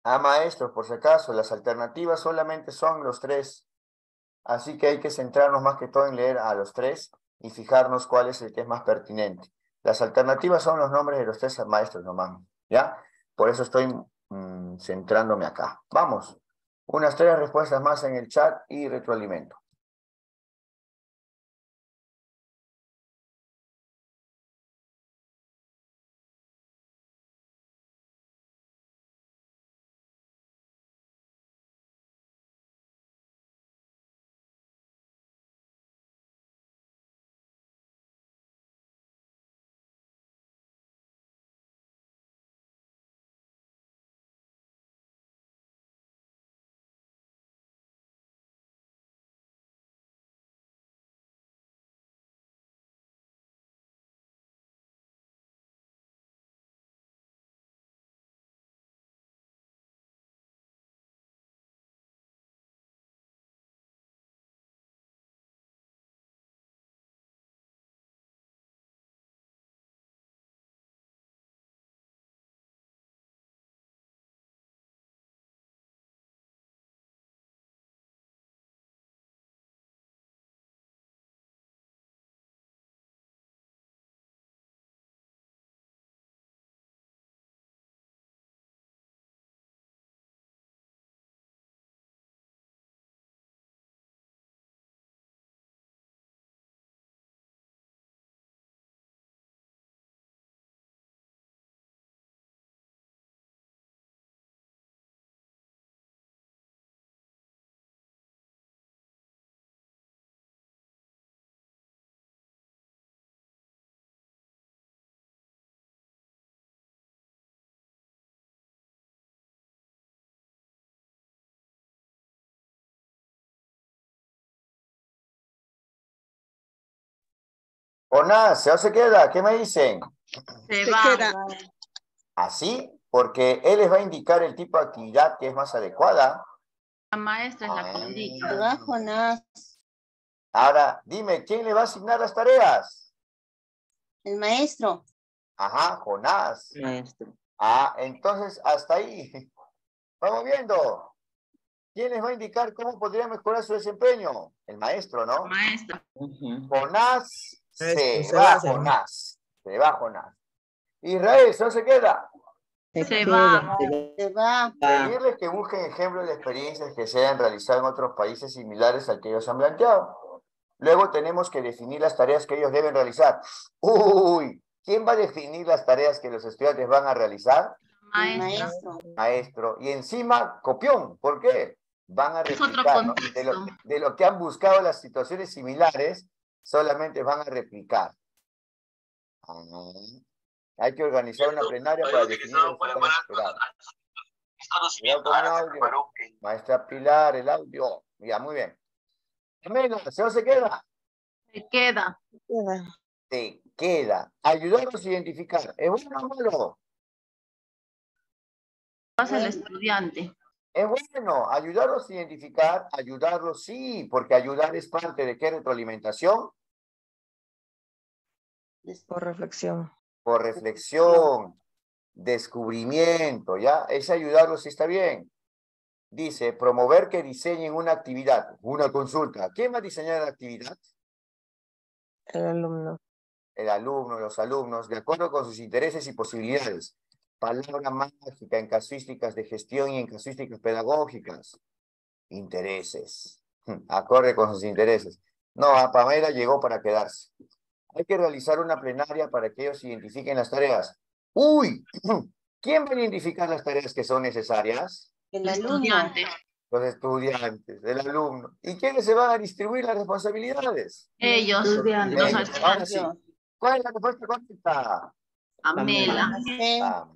Maestros, por si acaso, las alternativas solamente son los 3. Así que hay que centrarnos más que todo en leer a los 3 y fijarnos cuál es el que es más pertinente. Las alternativas son los nombres de los 3 maestros nomás, ¿ya? Por eso estoy centrándome acá. Vamos, unas 3 respuestas más en el chat y retroalimento. Jonás, ¿se se queda? ¿Qué me dicen? Se Se va. queda. ¿Así? Porque él les va a indicar el tipo de actividad que es más adecuada. La maestra es la que indica. Se va, Jonás. Ahora, dime, ¿quién le va a asignar las tareas? El maestro. Ajá, Jonás. Maestro. Entonces, hasta ahí. Vamos viendo. ¿Quién les va a indicar cómo podría mejorar su desempeño? El maestro, ¿no? Maestra. Jonás se Se va, va, se va. Jonás. Se va, Jonás. Israel, ¿no se queda? Se va. Se va. Pedirles que busquen ejemplos de experiencias que se hayan realizado en otros países similares al que ellos han planteado. Luego tenemos que definir las tareas que ellos deben realizar. Uy, ¿quién va a definir las tareas que los estudiantes van a realizar? El Maestra. maestro. Maestro. Y encima, copión. ¿Por qué? Van a Es otro replicar, ¿no? contexto. De lo que han buscado las situaciones similares, solamente van a replicar. Hay que organizar una plenaria para definir los resultados esperados. Cuidado con el audio. Maestra Pilar, el audio. Ya, muy bien. Menos, se queda. Se queda. Se queda. Ayudarnos a identificar. ¿Es bueno o malo? Pasa el estudiante. Es bueno. Ayudarlos a identificar. Ayudarlos sí, porque ayudar es parte de ¿qué retroalimentación? Por reflexión. Por reflexión. Descubrimiento, ¿ya? Ese ayudarlos sí está bien. Dice, promover que diseñen una actividad, una consulta. ¿Quién va a diseñar la actividad? El alumno. El alumno, los alumnos, de acuerdo con sus intereses y posibilidades. Palabra mágica en casuísticas de gestión y en casuísticas pedagógicas. Intereses. Acorde con sus intereses. No, a Pamela llegó para quedarse. Hay que realizar una plenaria para que ellos identifiquen las tareas. ¡Uy! ¿Quién va a identificar las tareas que son necesarias? El El alumno. estudiante. Los estudiantes, el alumno. ¿Y quiénes se van a distribuir las responsabilidades? Ellos. Los Ellos. Ahora sí. estudiantes. ¿Cuál es la respuesta correcta? Pamela. Pamela.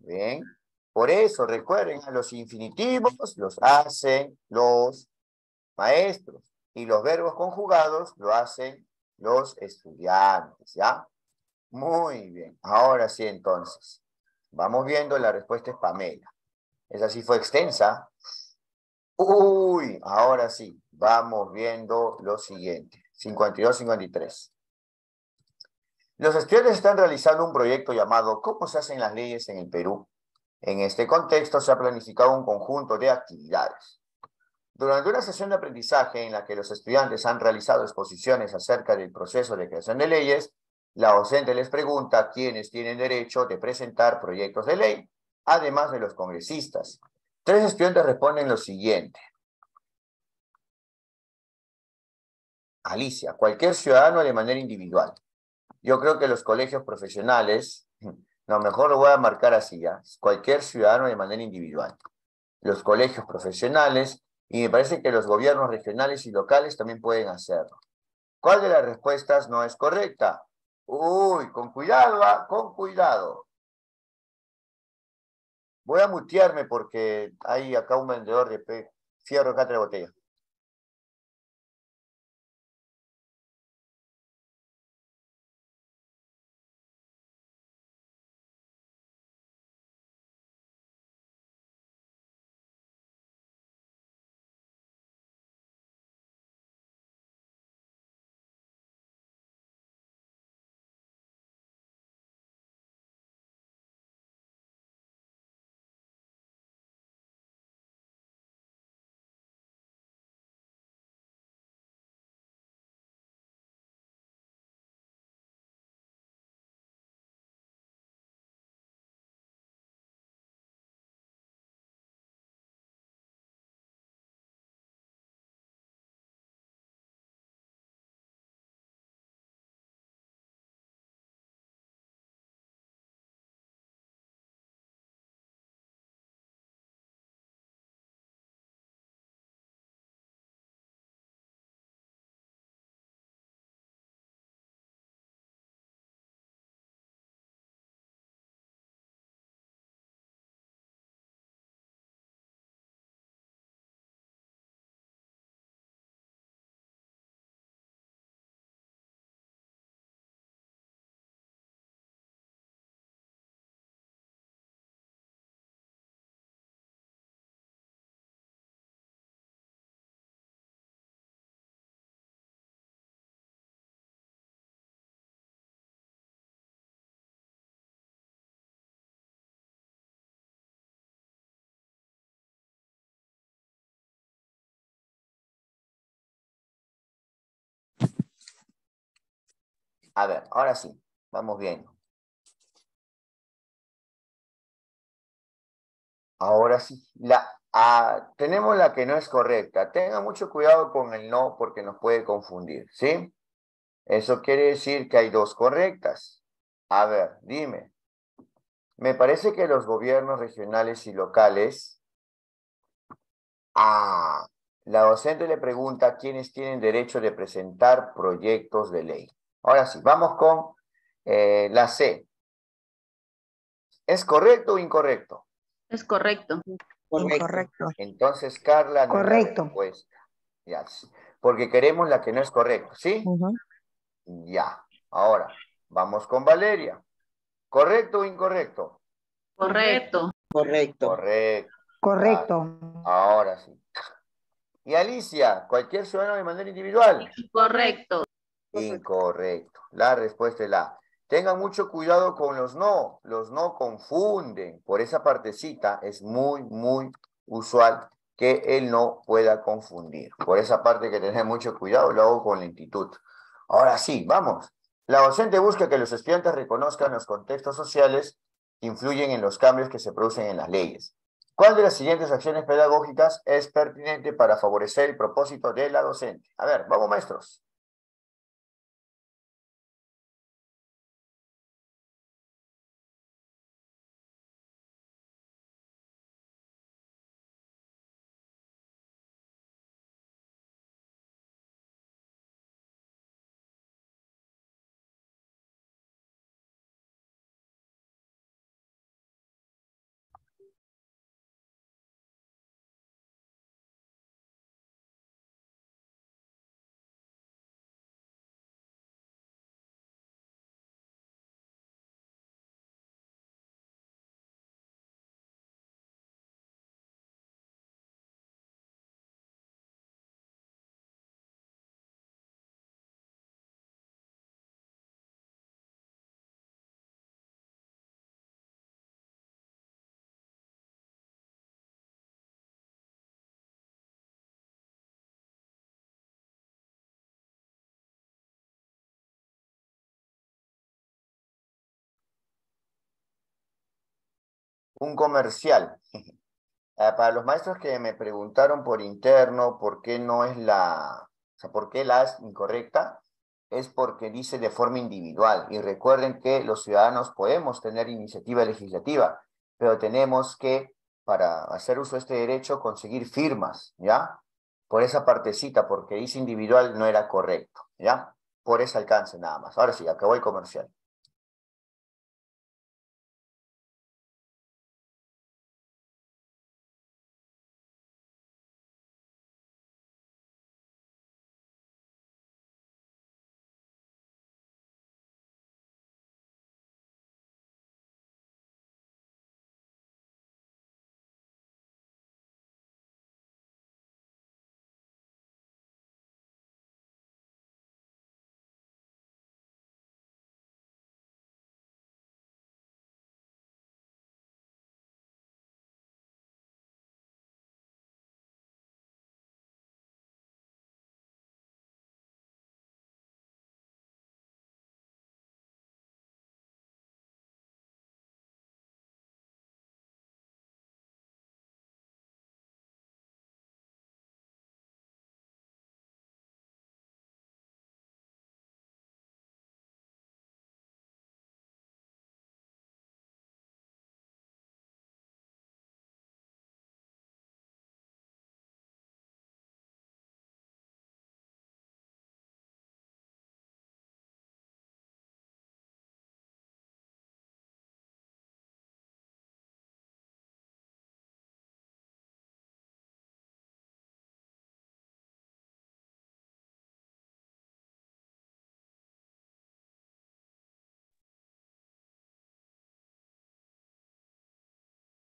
¿Ven? Por eso, recuerden, a los infinitivos los hacen los maestros y los verbos conjugados lo hacen los estudiantes, ¿ya? Muy bien. Ahora sí, entonces. Vamos viendo, la respuesta es Pamela. Esa sí fue extensa. Uy, ahora sí. Vamos viendo lo siguiente. 52-53. Los estudiantes están realizando un proyecto llamado ¿Cómo se hacen las leyes en el Perú? En este contexto se ha planificado un conjunto de actividades. Durante una sesión de aprendizaje en la que los estudiantes han realizado exposiciones acerca del proceso de creación de leyes, la docente les pregunta quiénes tienen derecho de presentar proyectos de ley, además de los congresistas. 3 estudiantes responden lo siguiente. Alicia, cualquier ciudadano de manera individual. Yo creo que los colegios profesionales, no, mejor lo voy a marcar así ya, cualquier ciudadano de manera individual. Los colegios profesionales, y me parece que los gobiernos regionales y locales también pueden hacerlo. ¿Cuál de las respuestas no es correcta? Uy, con cuidado, ¿ah? Con cuidado. Voy a mutearme porque hay acá un vendedor de fierro acá de botella. A ver, ahora sí, vamos bien. Ahora sí, tenemos la que no es correcta. Tengan mucho cuidado con el no porque nos puede confundir, ¿sí? Eso quiere decir que hay 2 correctas. A ver, dime. Me parece que los gobiernos regionales y locales... la docente le pregunta quiénes tienen derecho de presentar proyectos de ley. Ahora sí, vamos con la C. ¿Es correcto o incorrecto? Es correcto. Incorrecto. Entonces, Carla no es la Correcto. respuesta. Ya, sí. Porque queremos la que no es correcta, ¿sí? Ujú. Ya. Ahora, vamos con Valeria. ¿Correcto o incorrecto? Correcto. Correcto. Correcto. Correcto. Ahora sí. Y Alicia, cualquier ciudadano de manera individual. Correcto. Incorrecto. La respuesta es la A. Tengan mucho cuidado con los no. Los no confunden. Por esa partecita es muy, muy usual que el no pueda confundir. Por esa parte hay que tener mucho cuidado, lo hago con lentitud. Ahora sí, vamos. La docente busca que los estudiantes reconozcan los contextos sociales que influyen en los cambios que se producen en las leyes. ¿Cuál de las siguientes acciones pedagógicas es pertinente para favorecer el propósito de la docente? A ver, vamos maestros. un comercial. Para los maestros que me preguntaron por interno por qué no es por qué la A es incorrecta, es porque dice de forma individual. Y recuerden que los ciudadanos podemos tener iniciativa legislativa, pero tenemos que, para hacer uso de este derecho, conseguir firmas, ¿ya? Por esa partecita, porque dice individual no era correcto, ¿ya? Por ese alcance nada más. Ahora sí, acabó el comercial.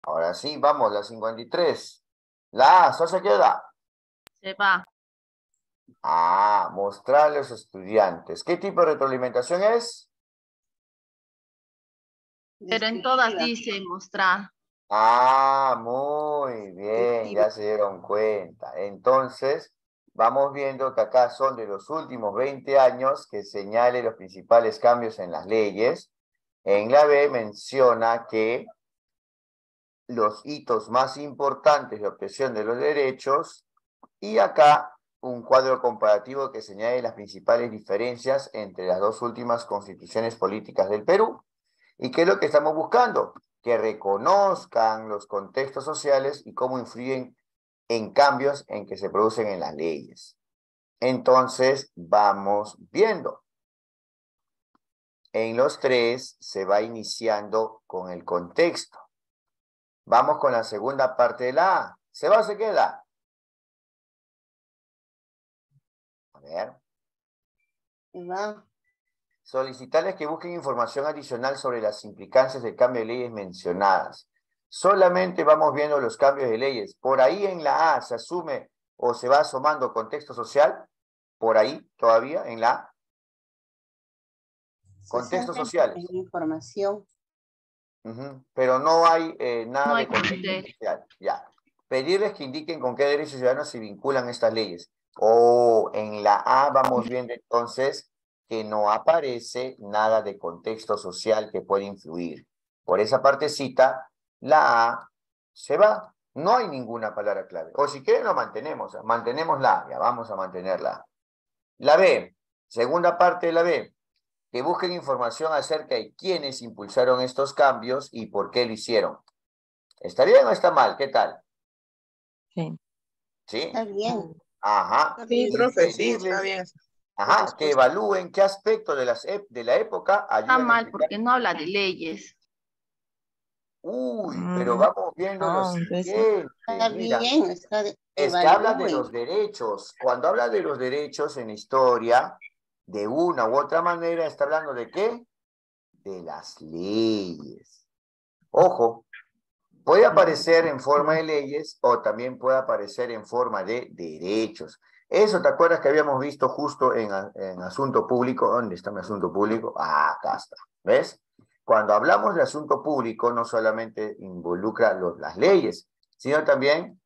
Ahora sí, vamos, la 53. La A, ¿eso se queda? Se va. Mostrarle a los estudiantes. ¿Qué tipo de retroalimentación es? Pero en todas dice mostrar. Muy bien, ya se dieron cuenta. Entonces, vamos viendo que acá son de los últimos 20 años que señale los principales cambios en las leyes. En la B menciona que los hitos más importantes de obtención de los derechos, y acá un cuadro comparativo que señale las principales diferencias entre las dos últimas constituciones políticas del Perú. ¿Y qué es lo que estamos buscando? Que reconozcan los contextos sociales y cómo influyen en cambios en que se producen en las leyes. Entonces, vamos viendo. En los tres se va iniciando con el contexto. Vamos con la segunda parte de la A. ¿Se va o se queda? A ver. Se va. Solicitarles que busquen información adicional sobre las implicancias del cambio de leyes mencionadas. Solamente vamos viendo los cambios de leyes. Por ahí en la A se asume o se va asomando contexto social. Por ahí todavía en la A. Contextos sociales. En información. Pero no hay nada No hay de contexto contexto. social. Ya. Pedirles que indiquen con qué derechos ciudadanos se vinculan estas leyes. En la A vamos viendo entonces que no aparece nada de contexto social que pueda influir. Por esa partecita, la A se va. No hay ninguna palabra clave. O si quieren lo mantenemos. Mantenemos la A. Ya vamos a mantenerla. La B. Segunda parte de la B. Que busquen información acerca de quiénes impulsaron estos cambios y por qué lo hicieron. ¿Está bien o está mal? ¿Qué tal? Sí. ¿Sí? Está bien. Ajá. Sí, Y profe, sí, pedirles, está bien. que evalúen qué aspecto de la época Está ayudan a mal explicar. porque no habla de leyes. Pero vamos viendo lo no, entonces- siguiente. Está Mira, bien. Está es que habla de evalúen. los derechos. Cuando habla de los derechos en la historia, de una u otra manera, está hablando de ¿qué? De las leyes. Ojo, puede aparecer en forma de leyes o también puede aparecer en forma de derechos. Eso, ¿te acuerdas que habíamos visto justo en asunto público? ¿Dónde está mi asunto público? Acá está. ¿Ves? Cuando hablamos de asunto público, no solamente involucra las leyes, sino también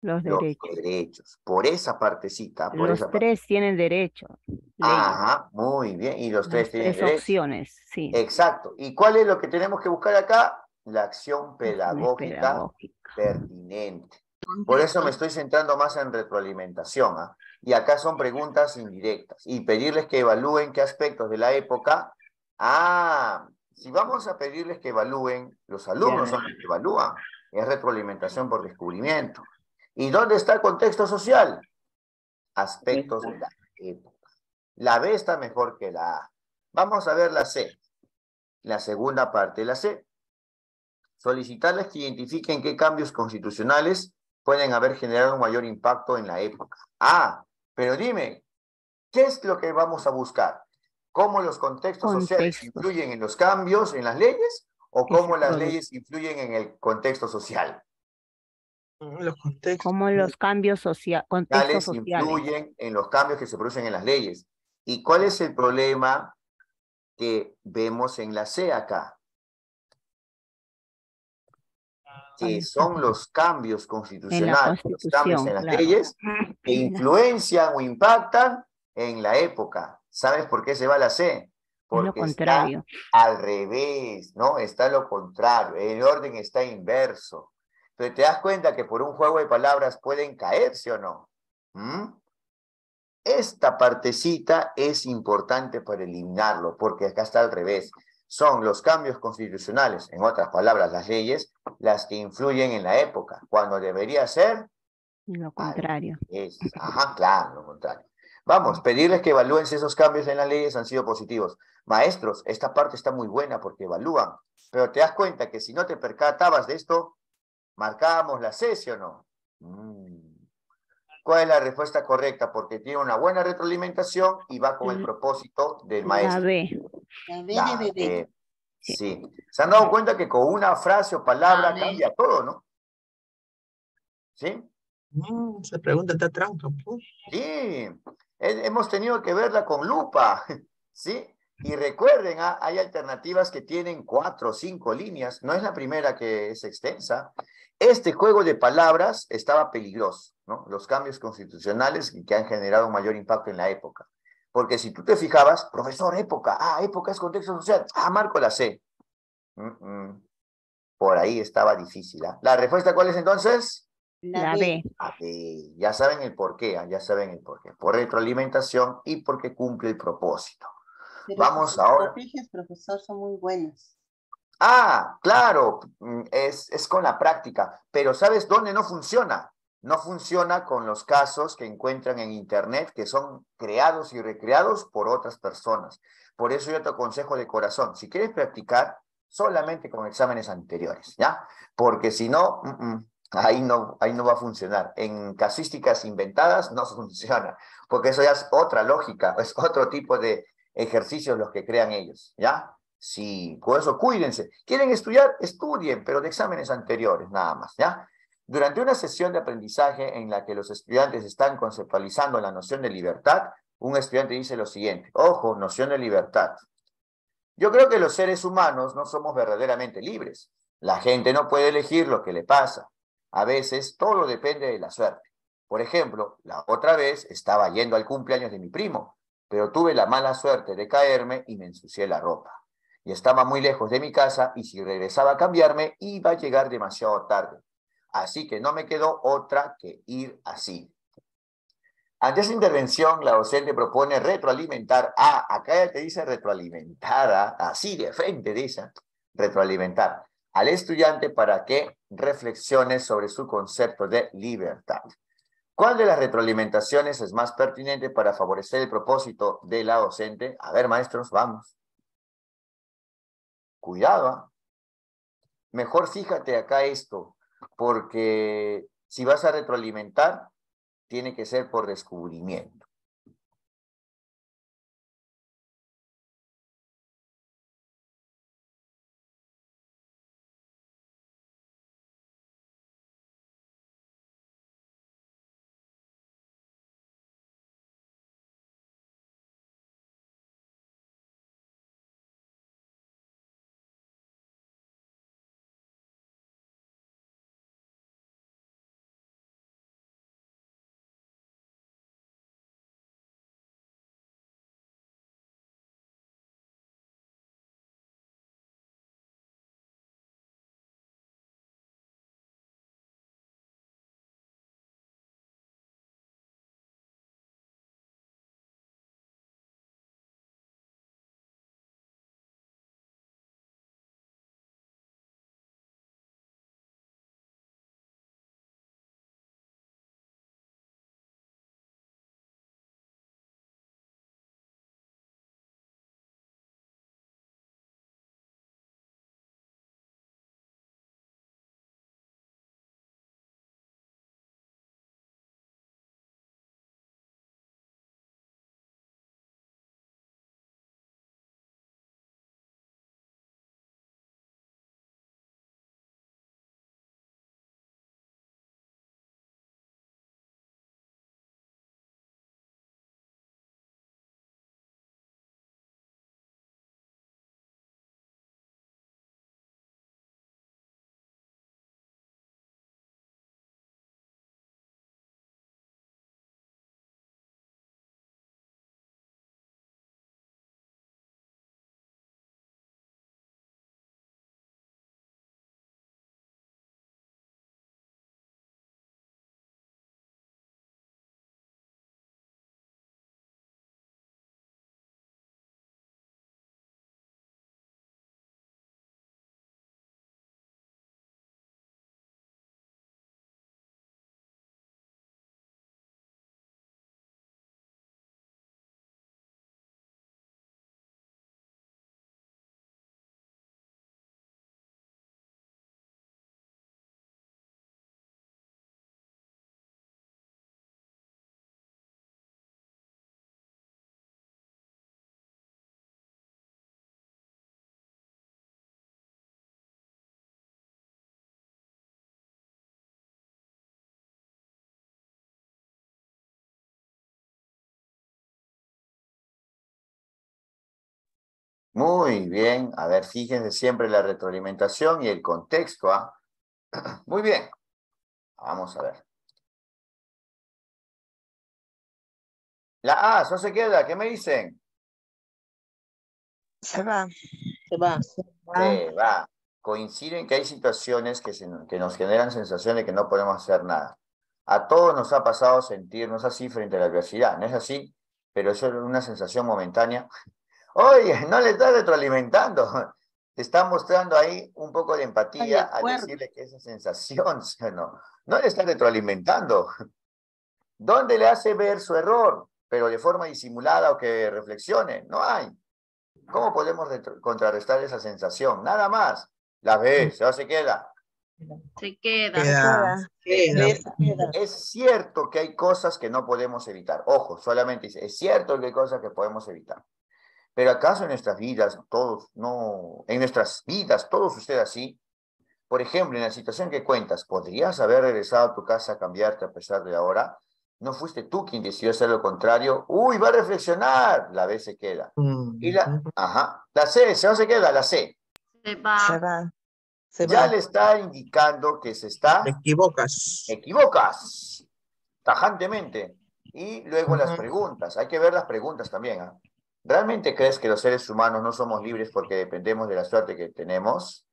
Los los derechos. derechos. Por esa partecita. Por Los esa tres tienen derecho. Leyes. Ajá, muy bien. Y los tres Las tienen tres derecho. opciones, sí. Exacto. ¿Y cuál es lo que tenemos que buscar acá? la acción Acciones pedagógica pedagógicas. pertinente. Por eso me estoy centrando más en retroalimentación, ¿ah? Y acá son preguntas indirectas. Y pedirles que evalúen qué aspectos de la época. Ah, si vamos a pedirles que evalúen, los alumnos son los que evalúan. Es retroalimentación por descubrimiento. ¿Y dónde está el contexto social? Aspectos de la época. La B está mejor que la A. Vamos a ver la C. La segunda parte de la C. Solicitarles que identifiquen qué cambios constitucionales pueden haber generado un mayor impacto en la época. Ah, pero dime, ¿qué es lo que vamos a buscar? ¿Cómo los contextos sociales Contextos. influyen en los cambios en las leyes o Que se cómo las producen. leyes influyen en el contexto social? Los contextos. Como los cambios contextos sociales. Influyen en los cambios que se producen en las leyes. ¿Y cuál es el problema que vemos en la C acá? Que son los cambios En la constitucionales, los cambios en Constitución, las claro. leyes que influencian o impactan en la época. ¿Sabes por qué se va a la C? Es lo Porque está contrario. al revés, ¿no? Está lo contrario, el orden está inverso. Pero te das cuenta que por un juego de palabras pueden caerse o no. ¿Mm? Esta partecita es importante para eliminarlo, porque acá está al revés. Son los cambios constitucionales, en otras palabras, las leyes, las que influyen en la época, cuando debería ser Lo al contrario. revés. Ajá, claro, lo contrario. Vamos, pedirles que evalúen si esos cambios en las leyes han sido positivos. Maestros, esta parte está muy buena porque evalúan, pero te das cuenta que si no te percatabas de esto, marcábamos la C, ¿sí o no? ¿Cuál es la respuesta correcta? Porque tiene una buena retroalimentación y va con el propósito del La maestro. B. La B de La bebé. B. Sí. Sí. ¿Se han dado cuenta que con una frase o palabra La B. cambia todo, no? ¿Sí? Se pregunta, está trampa, pues. Sí. Hemos tenido que verla con lupa. ¿Sí? Y recuerden, hay alternativas que tienen 4 o 5 líneas. No es la primera que es extensa. Este juego de palabras estaba peligroso, ¿no? Los cambios constitucionales que han generado un mayor impacto en la época. Porque si tú te fijabas, profesor, época, época es contexto social, marco la C. Por ahí estaba difícil, ¿ah? ¿La respuesta cuál es entonces? La B. Ya saben el porqué, ya saben el porqué. Por retroalimentación y porque cumple el propósito. Pero Vamos sus ahora. estrategias, profesor, son muy buenas. Claro, es con la práctica, pero ¿sabes dónde no funciona? No funciona con los casos que encuentran en internet que son creados y recreados por otras personas. Por eso yo te aconsejo de corazón, si quieres practicar, solamente con exámenes anteriores, ¿ya? Porque si no, ahí no va a funcionar. En casuísticas inventadas no funciona, porque eso ya es otra lógica, es otro tipo de ejercicios los que crean ellos, ¿ya? Sí, por eso cuídense. ¿Quieren estudiar? Estudien, pero de exámenes anteriores, nada más, ¿ya? Durante una sesión de aprendizaje en la que los estudiantes están conceptualizando la noción de libertad, un estudiante dice lo siguiente, ojo, noción de libertad. Yo creo que los seres humanos no somos verdaderamente libres. La gente no puede elegir lo que le pasa. A veces todo depende de la suerte. Por ejemplo, la otra vez estaba yendo al cumpleaños de mi primo, pero tuve la mala suerte de caerme y me ensucié la ropa. Y estaba muy lejos de mi casa y si regresaba a cambiarme iba a llegar demasiado tarde. Así que no me quedó otra que ir así. Ante esa intervención, la docente propone retroalimentar. Acá ya te dice retroalimentar, así de frente dice retroalimentar al estudiante para que reflexione sobre su concepto de libertad. ¿Cuál de las retroalimentaciones es más pertinente para favorecer el propósito de la docente? A ver, maestros, vamos. Cuidado, ¿ah? Mejor fíjate acá esto, porque si vas a retroalimentar, tiene que ser por descubrimiento. Muy bien. A ver, fíjense siempre la retroalimentación y el contexto, ¿ah? Muy bien. Vamos a ver. La A, eso se queda. ¿Qué me dicen? Se va. Se va. Se va. Coinciden que hay situaciones que nos generan sensación de que no podemos hacer nada. A todos nos ha pasado sentirnos así frente a la adversidad. No es así, pero eso es una sensación momentánea. Oye, no le está retroalimentando. Te está mostrando ahí un poco de Estoy de empatía al acuerdo. decirle que esa sensación, ¿sí o no? No le está retroalimentando. ¿Dónde le hace ver su error? Pero de forma disimulada o que reflexione. No hay. ¿Cómo podemos contrarrestar esa sensación? Nada más. La ve, se queda. Se queda. Queda. Queda. Es cierto que hay cosas que no podemos evitar. Ojo, solamente dice, es cierto que hay cosas que podemos evitar. Pero ¿acaso en nuestras vidas, todos, no, en nuestras vidas, todos ustedes así? Por ejemplo, en la situación que cuentas, ¿podrías haber regresado a tu casa a cambiarte a pesar de ahora? ¿No fuiste tú quien decidió hacer lo contrario? ¡Uy, va a reflexionar! La B se queda. Y la C, se queda, la C. Se va. Se va. Se Ya va. le está indicando que se Te está... equivocas. Equivocas. Tajantemente. Y luego las preguntas. Hay que ver las preguntas también, ¿ah? ¿Realmente crees que los seres humanos no somos libres porque dependemos de la suerte que tenemos?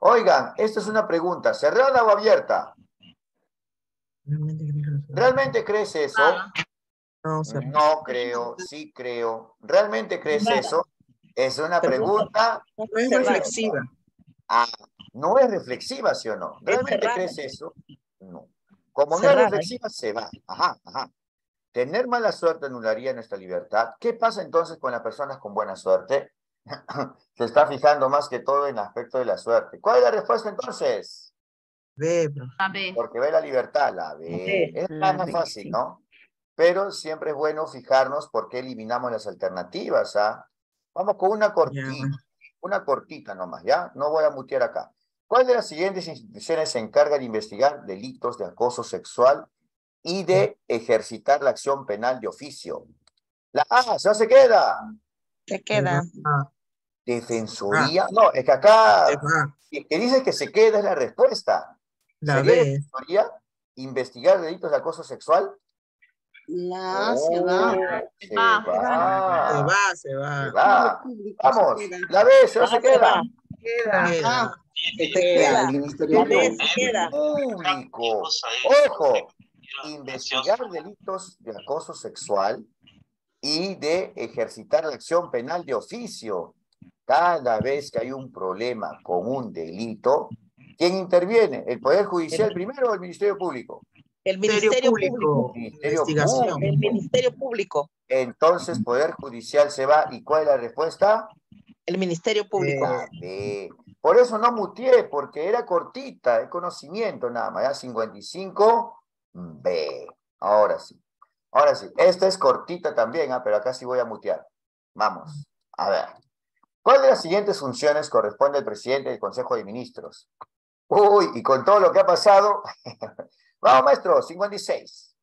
Oigan, esta es una pregunta, ¿cerrada o abierta? ¿Realmente crees eso? Ah, No, se No creo, sí creo. ¿Realmente crees eso? Es una pregunta. No es reflexiva. Ah, no es reflexiva, ¿sí o no? Es ¿Realmente cerrada. crees eso? No. Como no es Cerrada. reflexiva, se va. Ajá, ajá. ¿Tener mala suerte anularía nuestra libertad? ¿Qué pasa entonces con las personas con buena suerte? Se está fijando más que todo en el aspecto de la suerte. ¿Cuál es la respuesta entonces? Ve, bro. a ver. Porque ve la libertad, la ve. Es La más B, fácil, sí. ¿no? Pero siempre es bueno fijarnos por qué eliminamos las alternativas, ¿ah? Vamos con una cortita nomás, ¿ya? No voy a mutear acá. ¿Cuál de las siguientes instituciones se encarga de investigar delitos de acoso sexual y de ejercitar la acción penal de oficio? La A, se queda. Se queda. Defensoría. No, es que acá, Se va. que dice que se queda es la respuesta. La ¿Sería B. defensoría? ¿Investigar delitos de acoso sexual? La A se va. Se Se va. va. Se va, se Se va. va. Público Vamos. se queda. La B, se queda. Ajá. Se queda. El Ministerio Público. Ojo, investigar delitos de acoso sexual y de ejercitar la acción penal de oficio. Cada vez que hay un problema con un delito, ¿quién interviene? ¿El Poder Judicial primero o el Ministerio Público? El Ministerio Público. Ministerio Investigación. Público. El Ministerio Público. Entonces, Poder Judicial se va. ¿Y cuál es la respuesta? El Ministerio Público. La B. Por eso no muteé, porque era cortita, el conocimiento nada más. ¿Ya? 55, B. Ahora sí. Ahora sí. Esta es cortita también, pero acá sí voy a mutear. Vamos. A ver. ¿Cuál de las siguientes funciones corresponde al presidente del Consejo de Ministros? Uy, y con todo lo que ha pasado. Vamos, maestro, 56.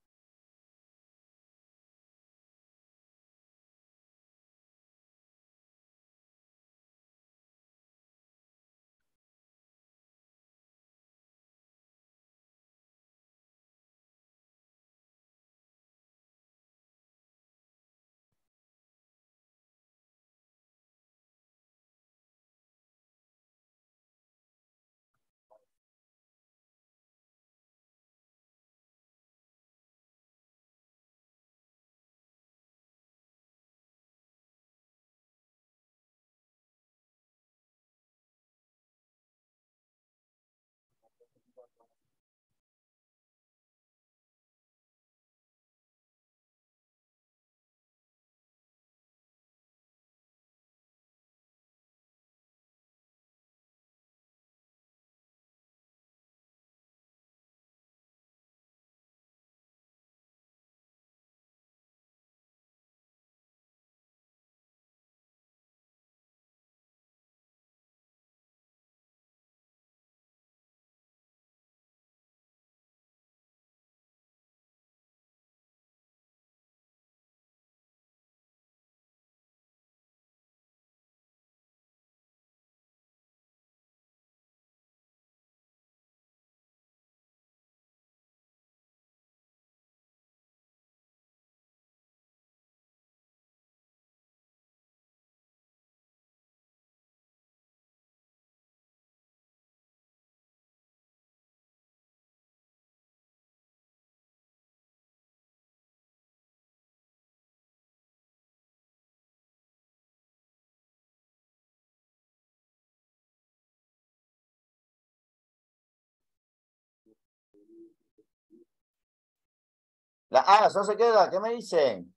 La A, ¿no se queda? ¿Qué me dicen?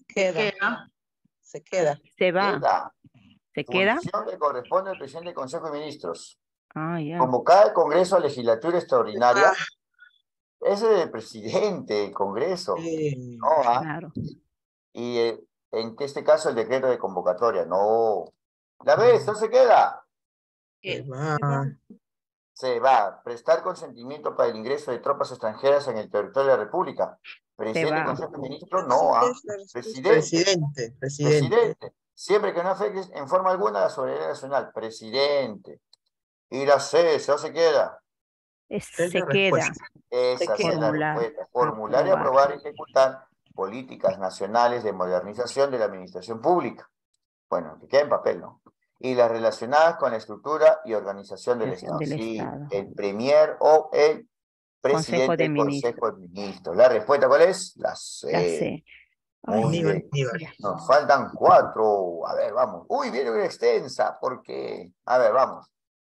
Queda. Queda. Se queda. Se va. Queda. ¿Se queda? Función que corresponde al presidente del Consejo de Ministros. Ah, ya. Convocar al Congreso a legislatura extraordinaria. Ah, Ese es el presidente del Congreso. sí. No, ¿ah? Claro. Y en este caso el decreto de convocatoria. No. La B, ¿no se queda? Se Queda. va. Se va. Prestar consentimiento para el ingreso de tropas extranjeras en el territorio de la República. Presidente del va. Consejo de Ministros, no, ¿ah? Presidente. Presidente. Presidente. Siempre que no afecte en forma alguna la soberanía nacional. Presidente. Y la C, ¿no se queda? Es Se la queda. respuesta. Esa Se es la Formular. respuesta. Formular y aprobar y ejecutar políticas nacionales de modernización de la administración pública. Bueno, que queda en papel, ¿no? Y las relacionadas con la estructura y organización del Estado. Del Sí, Estado. el premier o el presidente Consejo de del Consejo de Ministros. ¿La respuesta cuál es? La C. La C. Muy Aníbal, bien. Aníbal. Ya. Nos faltan 4. A ver, vamos. Uy, viene una extensa, porque... A ver, vamos.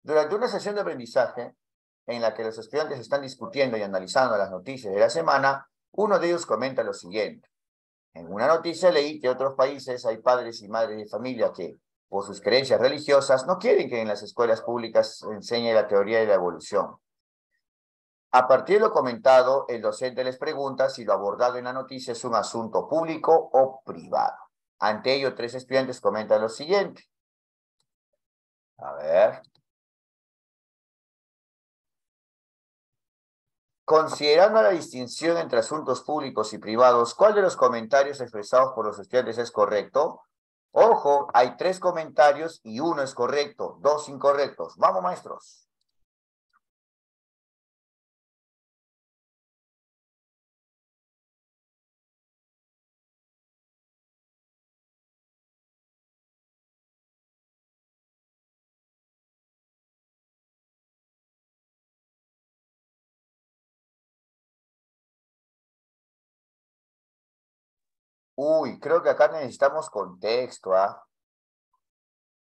Durante una sesión de aprendizaje, en la que los estudiantes están discutiendo y analizando las noticias de la semana, uno de ellos comenta lo siguiente. En una noticia leí que en otros países hay padres y madres de familia que, por sus creencias religiosas, no quieren que en las escuelas públicas se enseñe la teoría de la evolución. A partir de lo comentado, el docente les pregunta si lo abordado en la noticia es un asunto público o privado. Ante ello, 3 estudiantes comentan lo siguiente. A ver. Considerando la distinción entre asuntos públicos y privados, ¿cuál de los comentarios expresados por los estudiantes es correcto? Ojo, hay 3 comentarios y 1 es correcto, 2 incorrectos. Vamos, maestros. Uy, creo que acá necesitamos contexto, ¿ah?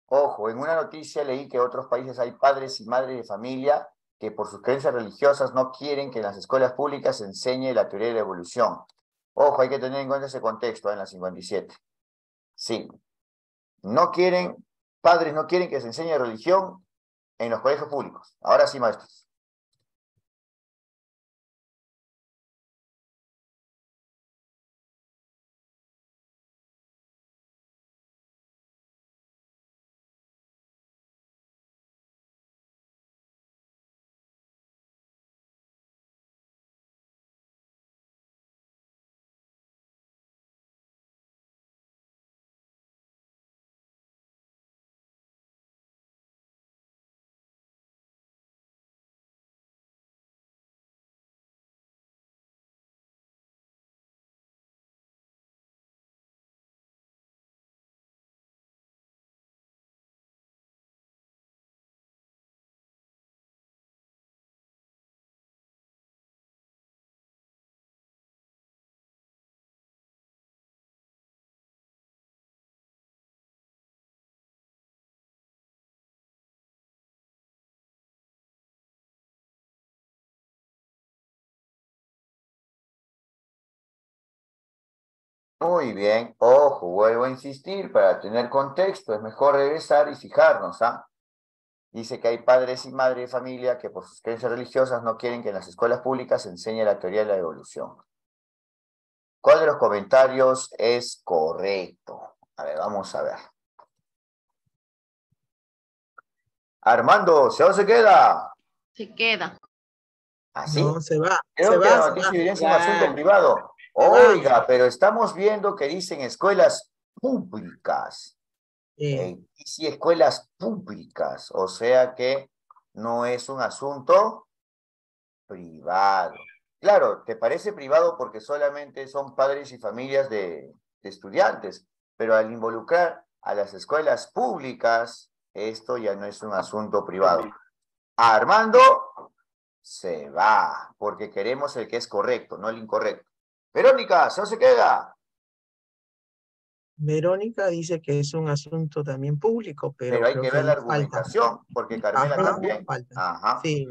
Ojo, en una noticia leí que en otros países hay padres y madres de familia que por sus creencias religiosas no quieren que en las escuelas públicas se enseñe la teoría de la evolución. Ojo, hay que tener en cuenta ese contexto, en la 57. Sí. No quieren, padres no quieren que se enseñe religión en los colegios públicos. Ahora sí, maestros. Muy bien, ojo, vuelvo a insistir, para tener contexto es mejor regresar y fijarnos, ¿ah? Dice que hay padres y madres de familia que por sus creencias religiosas no quieren que en las escuelas públicas se enseñe la teoría de la evolución. ¿Cuál de los comentarios es correcto? A ver, vamos a ver. Armando, ¿se dónde se queda? Se queda. ¿Así? No, se va. Creo Se que va, la se noticia va. evidencia un asunto privado. Se va. Oiga, pero estamos viendo que dicen escuelas públicas. Sí. Y sí, escuelas públicas, o sea que no es un asunto privado. Claro, te parece privado porque solamente son padres y familias de estudiantes, pero al involucrar a las escuelas públicas, esto ya no es un asunto privado. Armando se va, porque queremos el que es correcto, no el incorrecto. Verónica, ¿no se queda? Verónica dice que es un asunto también público, pero Pero hay creo que que ver la ahí falta. argumentación, porque Carmela Ajá, también. falta. Ajá. Sí.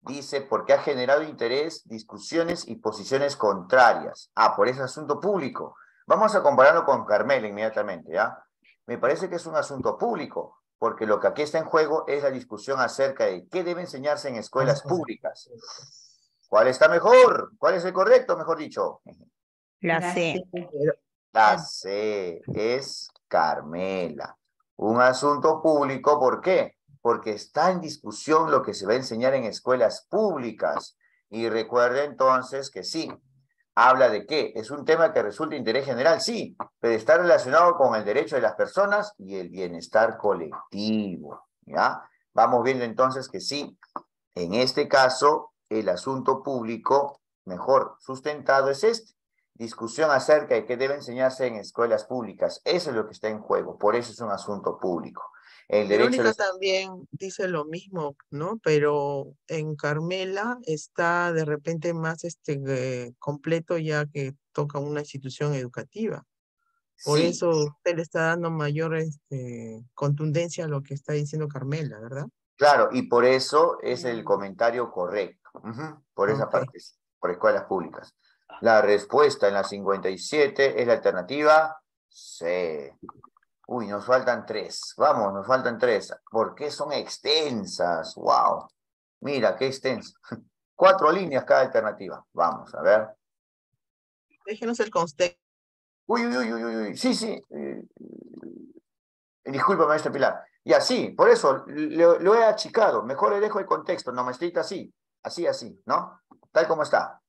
Dice, porque ha generado interés, discusiones y posiciones contrarias. Ah, por ese asunto público. Vamos a compararlo con Carmela inmediatamente, ¿ya? Me parece que es un asunto público, porque lo que aquí está en juego es la discusión acerca de qué debe enseñarse en escuelas públicas. ¿Cuál está mejor? ¿Cuál es el correcto, mejor dicho? La La C. C. La C es Carmela. Un asunto público, ¿por qué? Porque está en discusión lo que se va a enseñar en escuelas públicas. Y recuerde entonces que sí, habla de qué, es un tema que resulta de interés general, sí, pero está relacionado con el derecho de las personas y el bienestar colectivo, ¿ya? Vamos viendo entonces que sí, en este caso, el asunto público mejor sustentado es este. Discusión acerca de qué debe enseñarse en escuelas públicas. Eso es lo que está en juego. Por eso es un asunto público. El derecho Verónica de... también dice lo mismo, ¿no? Pero en Carmela está de repente más completo ya que toca una institución educativa. Por Sí, eso usted le está dando mayor contundencia a lo que está diciendo Carmela, ¿verdad? claro, y por eso es el comentario correcto. Por esa Ok. parte, sí, por escuelas públicas. La respuesta en la 57 es la alternativa C. Uy, nos faltan 3. Vamos, nos faltan 3. ¿Por qué son extensas? ¡Wow! Mira, qué extenso. 4 líneas cada alternativa. Vamos, a ver. Déjenos el contexto. Uy, uy, uy, uy, uy, uy. Sí, sí. Disculpa, maestra Pilar. Y así, por eso lo he achicado. Mejor le dejo el contexto. No me escrito así. Así, así, ¿no? Tal como está.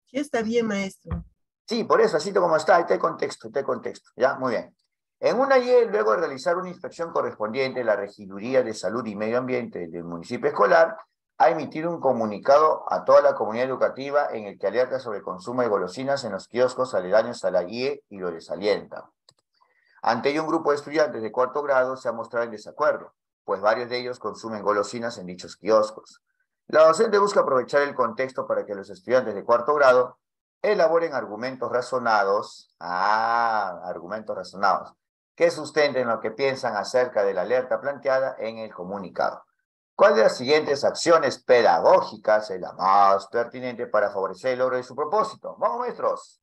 Sí, está bien, maestro. Sí, por eso, así como está, ahí está el contexto, está el contexto. Ya, muy bien. En una y luego de realizar una inspección correspondiente, la Regiduría de Salud y Medio Ambiente del municipio escolar ha emitido un comunicado a toda la comunidad educativa en el que alerta sobre el consumo de golosinas en los kioscos aledaños a la IE y lo desalienta. Ante ello, un grupo de estudiantes de 4º grado se ha mostrado en desacuerdo, pues varios de ellos consumen golosinas en dichos kioscos. La docente busca aprovechar el contexto para que los estudiantes de 4º grado elaboren argumentos razonados, que sustenten lo que piensan acerca de la alerta planteada en el comunicado. ¿Cuál de las siguientes acciones pedagógicas es la más pertinente para favorecer el logro de su propósito? Vamos, maestros.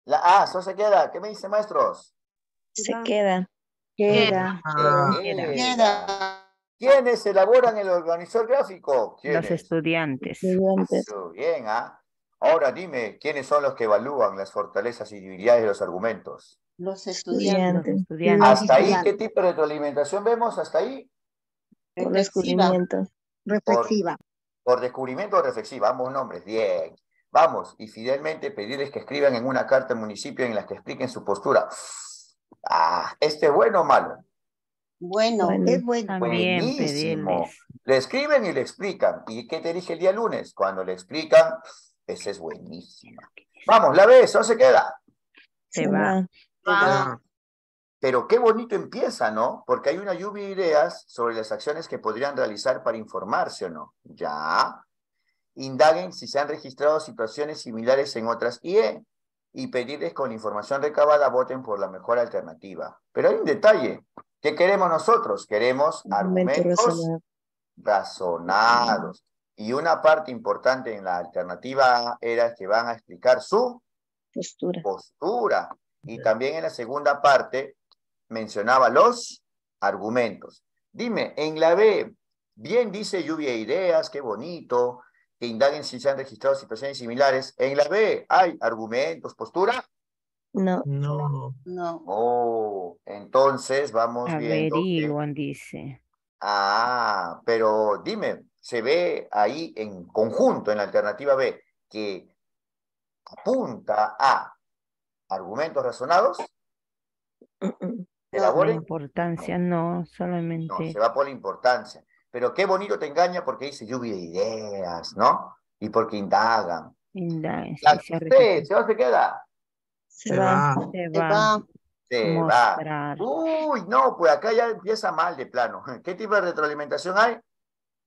Eso se queda. ¿Qué me dicen, maestros? Se queda. Queda. Ah, Queda. ¿Quiénes elaboran el organizador gráfico? Los ¿Quiénes? estudiantes. Estudiantes. Bien, ¿ah? Ahora dime, ¿quiénes son los que evalúan las fortalezas y debilidades de los argumentos? Los Los estudiantes. estudiantes. ¿Hasta ahí qué tipo de retroalimentación vemos? ¿Hasta ahí? Por Reflexiva. descubrimiento. Reflexiva. Por descubrimiento o reflexiva, ambos nombres. Bien. Vamos, y fidelmente pedirles que escriban en una carta al municipio en la que expliquen su postura. ¿Este es bueno o malo? Bueno. Bueno. Es bueno. También Buenísimo. pedirles. Le escriben y le explican. ¿Y qué te dije el día lunes? Cuando le explican, esa es buenísima. Vamos, la ves, ¿o se queda? Se va. Va. Pero qué bonito empieza, ¿no? Porque hay una lluvia de ideas sobre las acciones que podrían realizar para informarse o no. Ya. Indaguen si se han registrado situaciones similares en otras IE y pedirles con la información recabada voten por la mejor alternativa. Pero hay un detalle. ¿Qué queremos nosotros? Queremos Argumento argumentos razonado. razonados. Y una parte importante en la alternativa A era que van a explicar su Postura. postura. Y también en la segunda parte mencionaba los argumentos. Dime, en la B, bien dice lluvia de ideas, qué bonito, que indaguen si se han registrado situaciones similares. En la B, ¿hay argumentos, postura? No. no. No. Oh, entonces vamos viendo que... Averiguan, dice. Pero dime, ¿se ve ahí en conjunto, en la alternativa B, que apunta a argumentos razonados? Mm. La Elaboren. importancia, no, No, solamente se va por la importancia. Pero qué bonito te engaña porque dice lluvia de ideas, ¿no? Y porque indagan. indaguen La si se ha C, ¿se va o se queda? Se va. Se Se va. va. Se va. Mostrar. Uy, no, pues acá ya empieza mal de plano. ¿Qué tipo de retroalimentación hay?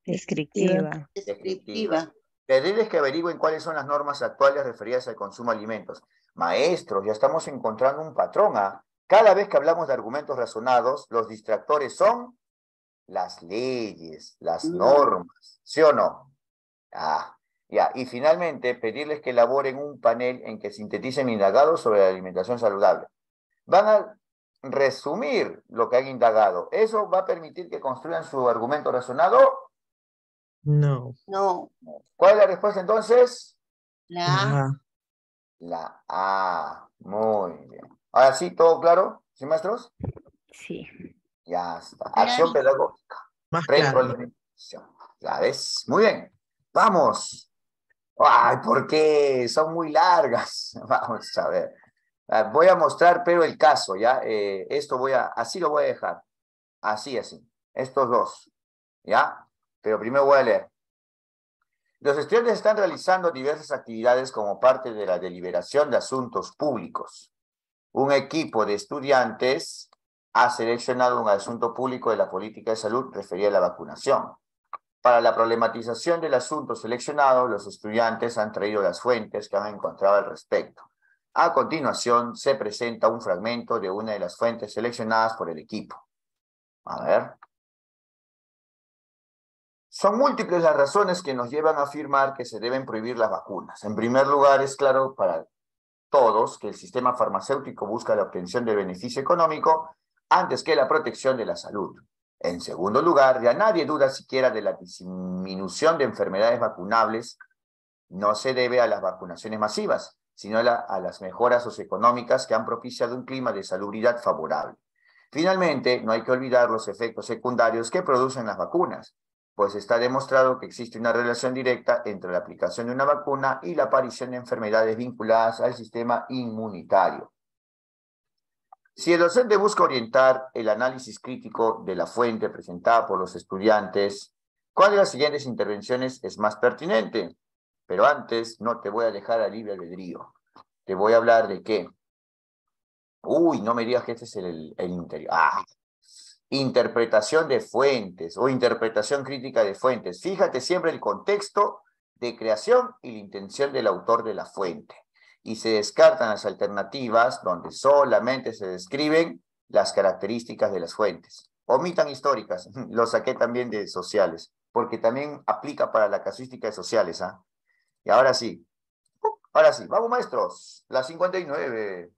Descriptiva. Descriptiva. Pedirles que averigüen cuáles son las normas actuales referidas al consumo de alimentos. Maestros, ya estamos encontrando un patrón. Cada vez que hablamos de argumentos razonados, los distractores son las leyes, las normas, ¿sí o no? Ya. Y finalmente, pedirles que elaboren un panel en que sinteticen indagados sobre la alimentación saludable. Van a resumir lo que han indagado. ¿Eso va a permitir que construyan su argumento razonado? No. No. ¿Cuál es la respuesta entonces? La A. Ah, La A. Muy bien. Ahora sí, ¿todo claro? ¿Sí, maestros? Sí. Ya está. Acción pedagógica. más claro. Retroalimentación. ¿La ves? Muy bien. Vamos. Ay, ¿por qué? Son muy largas. Vamos a ver. Voy a mostrar, pero el caso, ¿ya? Así lo voy a dejar. Así. Estos dos, ¿ya? Pero primero voy a leer. Los estudiantes están realizando diversas actividades como parte de la deliberación de asuntos públicos. Un equipo de estudiantes ha seleccionado un asunto público de la política de salud referido a la vacunación. Para la problematización del asunto seleccionado, los estudiantes han traído las fuentes que han encontrado al respecto. A continuación, se presenta un fragmento de una de las fuentes seleccionadas por el equipo. A ver. Son múltiples las razones que nos llevan a afirmar que se deben prohibir las vacunas. En primer lugar, es claro para todos que el sistema farmacéutico busca la obtención de beneficio económico antes que la protección de la salud. En segundo lugar, ya nadie duda siquiera de la disminución de enfermedades vacunables. No se debe a las vacunaciones masivas, sino a las mejoras socioeconómicas que han propiciado un clima de salubridad favorable. Finalmente, no hay que olvidar los efectos secundarios que producen las vacunas, pues está demostrado que existe una relación directa entre la aplicación de una vacuna y la aparición de enfermedades vinculadas al sistema inmunitario. Si el docente busca orientar el análisis crítico de la fuente presentada por los estudiantes, ¿cuál de las siguientes intervenciones es más pertinente? Pero antes no te voy a dejar a libre albedrío. Te voy a hablar de qué. Uy, no me digas que este es el interior. Interpretación de fuentes o interpretación crítica de fuentes. Fíjate siempre el contexto de creación y la intención del autor de la fuente. Y se descartan las alternativas donde solamente se describen las características de las fuentes. Omitan históricas, lo saqué también de sociales, porque también aplica para la casuística de sociales. Y ahora sí, Ahora sí, vamos maestros. La 59.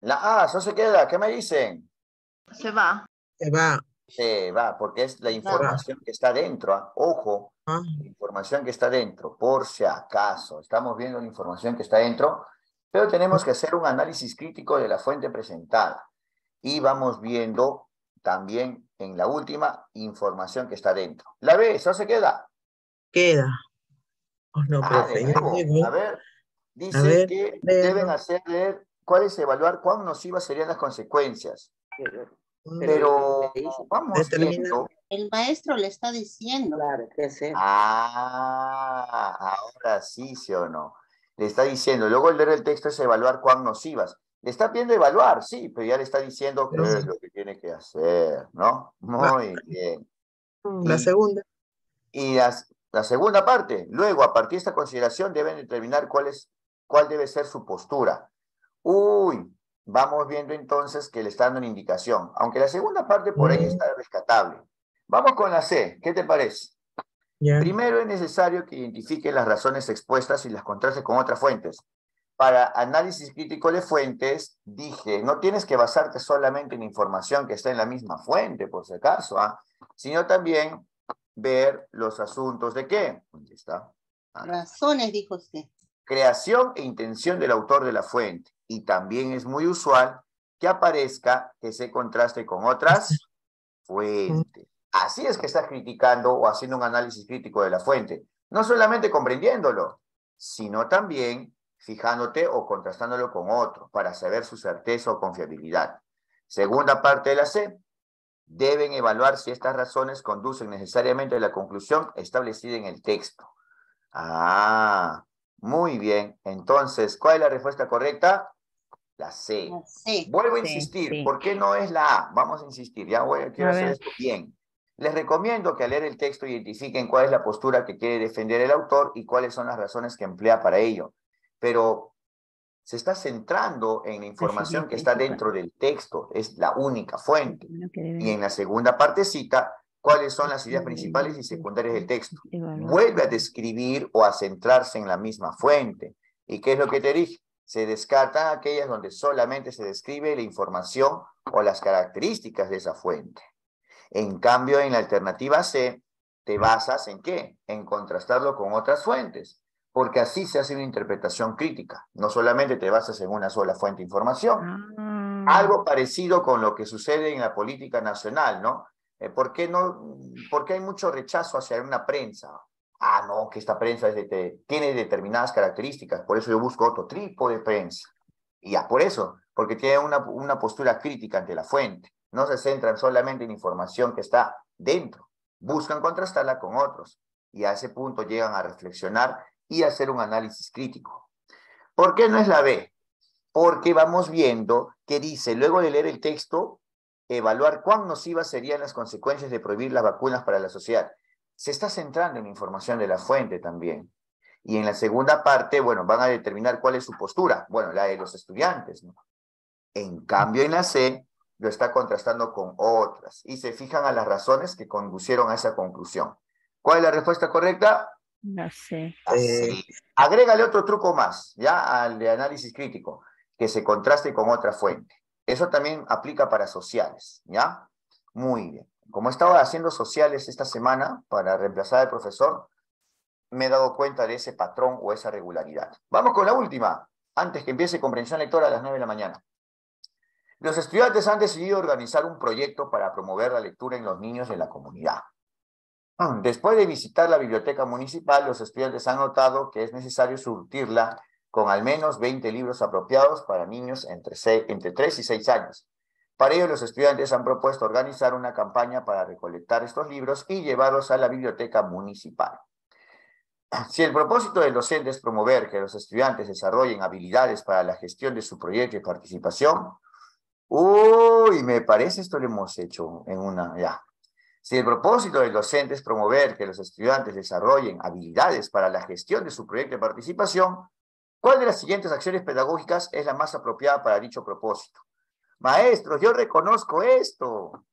La A, eso se queda. ¿Qué me dicen? Se va. Se va. Se va, porque es la Va. información que está dentro. ¿Ah? Ojo, Ah, la información que está dentro, por si acaso. Estamos viendo la información que está dentro, pero tenemos que hacer un análisis crítico de la fuente presentada. Y vamos viendo también en la última información que está dentro. La B, eso se queda. queda. Oh, no, Ah, de profe, ya nuevo. llegó. A ver, A dice ver, que deben léelo. hacer leer cuál es evaluar cuán nocivas serían las consecuencias. Mm, Pero vamos determina. viendo. El maestro le está diciendo. Claro, ¿qué hacer? Ah, ahora sí, ¿sí o no? Le está diciendo, luego el leer el texto es evaluar cuán nocivas. Le está pidiendo evaluar, sí, pero ya le está diciendo qué No. es lo que tiene que hacer, ¿no? Va. Muy bien. La segunda. Y la segunda parte, luego, a partir de esta consideración, deben determinar cuál debe ser su postura. Uy, vamos viendo entonces que le está dando una indicación, aunque la segunda parte por ahí está rescatable. Vamos con la C, ¿qué te parece? Ya. Primero es necesario que identifique las razones expuestas y las contraste con otras fuentes. Para análisis crítico de fuentes, dije, no tienes que basarte solamente en información que está en la misma fuente, por si acaso, sino también ver los asuntos de qué. ¿Dónde está? Razones, dijo usted. Creación e intención del autor de la fuente. Y también es muy usual que aparezca que se contraste con otras fuentes. Así es que estás criticando o haciendo un análisis crítico de la fuente. No solamente comprendiéndolo, sino también fijándote o contrastándolo con otro para saber su certeza o confiabilidad. Segunda parte de la C, deben evaluar si estas razones conducen necesariamente a la conclusión establecida en el texto. Ah, muy bien. Entonces, ¿cuál es la respuesta correcta? La C. La C. Vuelvo a Sí, insistir, sí. ¿por qué no es la A? Vamos a insistir, quiero A hacer ver. esto bien. Les recomiendo que al leer el texto identifiquen cuál es la postura que quiere defender el autor y cuáles son las razones que emplea para ello. Pero se está centrando en la información que está dentro del texto, es la única fuente. Y en la segunda partecita, cuáles son las ideas principales y secundarias del texto. Vuelve a describir o a centrarse en la misma fuente. ¿Y qué es lo que te dije? Se descartan aquellas donde solamente se describe la información o las características de esa fuente. En cambio, en la alternativa C, te basas ¿en qué? En contrastarlo con otras fuentes, porque así se hace una interpretación crítica. No solamente te basas en una sola fuente de información. Algo parecido con lo que sucede en la política nacional, ¿no? ¿Por qué hay mucho rechazo hacia una prensa? Ah, no, que esta prensa tiene determinadas características, por eso yo busco otro tipo de prensa. Y ya, por eso, porque tiene una postura crítica ante la fuente. No se centran solamente en información que está dentro, buscan contrastarla con otros. Y a ese punto llegan a reflexionar y a hacer un análisis crítico. ¿Por qué no es la B? Porque vamos viendo que dice, luego de leer el texto, evaluar cuán nocivas serían las consecuencias de prohibir las vacunas para la sociedad. Se está centrando en la información de la fuente también. Y en la segunda parte, bueno, van a determinar cuál es su postura. Bueno, la de los estudiantes, ¿no? En cambio, en la C, lo está contrastando con otras. Y se fijan a las razones que conducieron a esa conclusión. ¿Cuál es la respuesta correcta? La C. La C. Agrégale otro truco más, ya, al de análisis crítico, que se contraste con otra fuente. Eso también aplica para sociales, ¿ya? Muy bien. Como he estado haciendo sociales esta semana para reemplazar al profesor, me he dado cuenta de ese patrón o esa regularidad. Vamos con la última, antes que empiece comprensión lectora a las 9 de la mañana. Los estudiantes han decidido organizar un proyecto para promover la lectura en los niños de la comunidad. Después de visitar la biblioteca municipal, los estudiantes han notado que es necesario surtirla con al menos 20 libros apropiados para niños entre 3 y 6 años. Para ello, los estudiantes han propuesto organizar una campaña para recolectar estos libros y llevarlos a la biblioteca municipal. Si el propósito del docente es promover que los estudiantes desarrollen habilidades para la gestión de su proyecto y participación, uy, me parece esto lo hemos hecho en ya. Si el propósito del docente es promover que los estudiantes desarrollen habilidades para la gestión de su proyecto de participación, ¿cuál de las siguientes acciones pedagógicas es la más apropiada para dicho propósito? Maestros, yo reconozco esto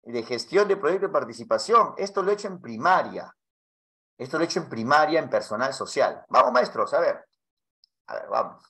de gestión de proyecto de participación. Esto lo he hecho en primaria. Esto lo he hecho en primaria, en personal social. Vamos, maestros, a ver. A ver, vamos.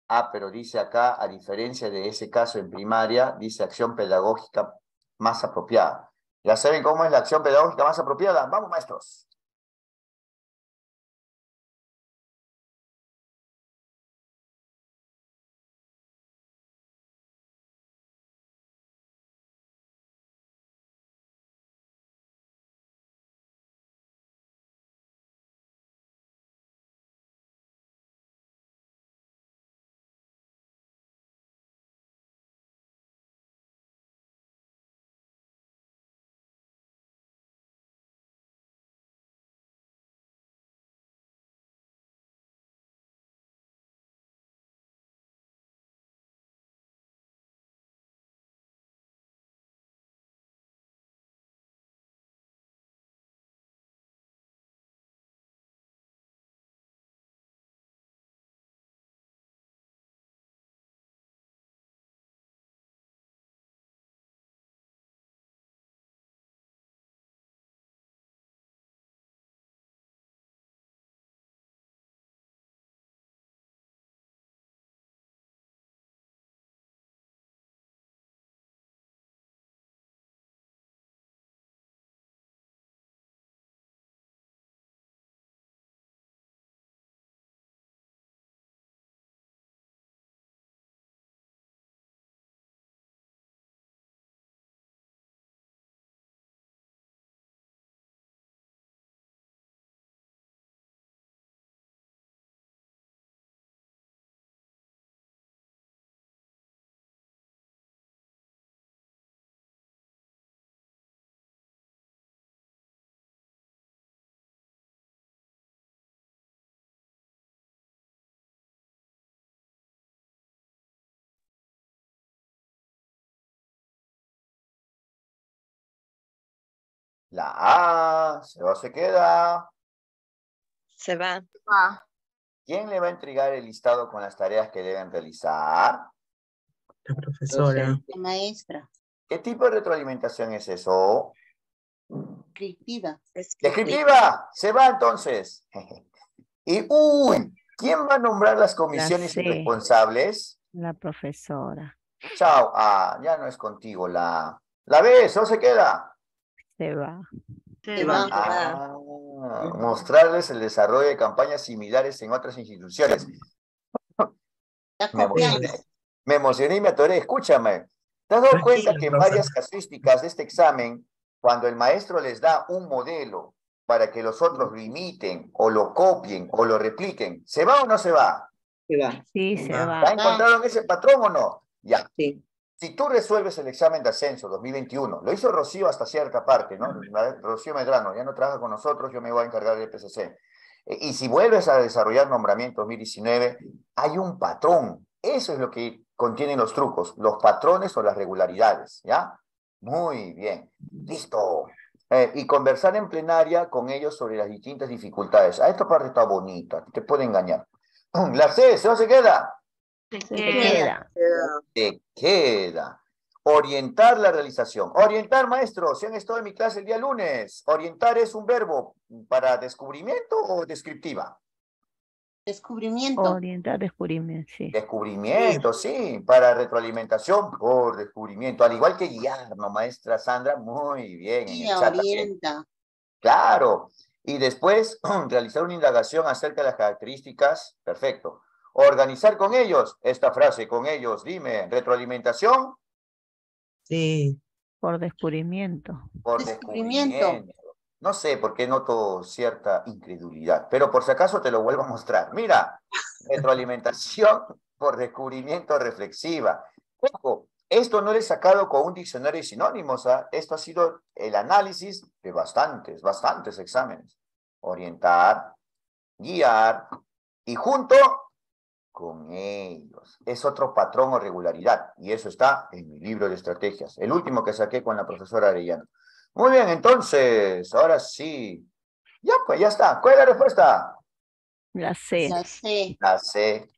Ah, pero dice acá, a diferencia de ese caso en primaria, dice acción pedagógica más apropiada. ¿Ya saben cómo es la acción pedagógica más apropiada? Vamos, maestros. La A, ¿se va o se queda? Se va. Va. ¿Quién le va a entregar el listado con las tareas que deben realizar? La profesora. La maestra. ¿Qué tipo de retroalimentación es eso? Descriptiva. Descriptiva, se va entonces. Y, ¿quién va a nombrar las comisiones C. responsables? La profesora. Chao, ya no es contigo la B, ¿eso se queda? Se va. Se Se va. va. Mostrarles el desarrollo de campañas similares en otras instituciones. La Me emocioné, confianza. me emocioné y me atoré. Escúchame, ¿te has dado cuenta que en Rosa. varias casuísticas de este examen, cuando el maestro les da un modelo para que los otros lo imiten, o lo copien, o lo repliquen, ¿se va o no se va? Sí, se Va. va. ¿Ya encontraron ese patrón o no? Ya. Sí. Si tú resuelves el examen de ascenso 2021, lo hizo Rocío hasta cierta parte, ¿no? Rocío Medrano ya no trabaja con nosotros, yo me voy a encargar del PCC. Y si vuelves a desarrollar nombramiento 2019, hay un patrón. Eso es lo que contienen los trucos, los patrones o las regularidades, ¿ya? Muy bien. Listo. Y conversar en plenaria con ellos sobre las distintas dificultades. Esta parte está bonita, te puede engañar. La C, ¿se no se queda? Se Se queda. queda. Te queda. Orientar la realización. Orientar, maestro, si han estado en mi clase el día lunes. Orientar es un verbo para descubrimiento o descriptiva. Descubrimiento. Orientar, descubrimiento, sí. Descubrimiento, sí, para retroalimentación por descubrimiento. Al igual que guiar, ¿no, maestra Sandra? Muy bien. En el Guía, chat también. orienta. Claro. Y después, realizar una indagación acerca de las características. Perfecto. Organizar con ellos. Esta frase, con ellos, dime, retroalimentación. Sí. Por descubrimiento. Por Descubrimiento. descubrimiento. No sé por qué noto cierta incredulidad, pero por si acaso te lo vuelvo a mostrar. Mira, retroalimentación por descubrimiento reflexiva. Ojo, esto no lo he sacado con un diccionario de sinónimos, ¿ah? Esto ha sido el análisis de bastantes exámenes. Orientar, guiar y junto con ellos. Es otro patrón o regularidad, y eso está en mi libro de estrategias, el último que saqué con la profesora Arellano. Muy bien, entonces, ahora sí. Ya, pues ya está. ¿Cuál es la respuesta? La C. La C. La C.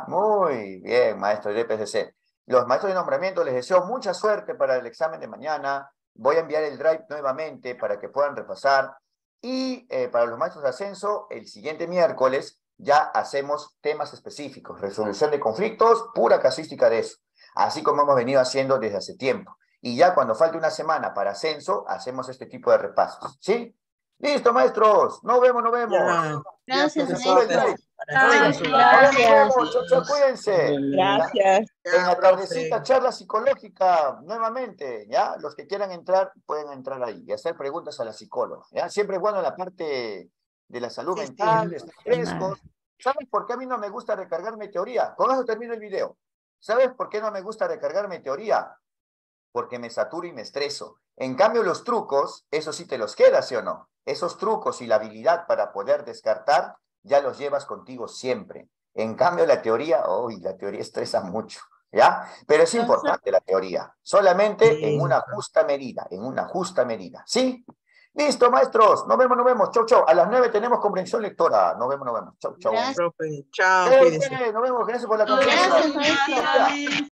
Muy bien, maestros de PCC. Los maestros de nombramiento les deseo mucha suerte para el examen de mañana. Voy a enviar el drive nuevamente para que puedan repasar. Y para los maestros de ascenso, el siguiente miércoles ya hacemos temas específicos, resolución de conflictos, pura casística de eso, así como hemos venido haciendo desde hace tiempo. Y ya cuando falte una semana para ascenso, hacemos este tipo de repasos, ¿sí? Listo, maestros, nos vemos. Ya. Gracias, profesor. maestro. Gracias. Ahora nos vemos, chao, cuídense. Gracias. En la Ya, tardecita, profe. charla psicológica, nuevamente, ¿ya? Los que quieran entrar, pueden entrar ahí y hacer preguntas a la psicóloga, ¿ya? Siempre es bueno la parte de la salud Sí, mental, sí. de estar frescos. ¿Sabes por qué a mí no me gusta recargarme teoría? Con eso termino el video. ¿Sabes por qué no me gusta recargarme teoría? Porque me saturo y me estreso. En cambio, los trucos, eso sí te los quedas, ¿sí o no? Esos trucos y la habilidad para poder descartar, ya los llevas contigo siempre. En cambio, la teoría estresa mucho, ¿ya? Pero es importante la teoría, solamente Sí. en una justa medida, ¿sí? Listo, maestros, nos vemos, chau. A las 9 tenemos comprensión lectora, nos vemos, chau. Gracias. Profe. Chao, cuídese. Nos vemos, gracias por la confianza. Gracias, maestro.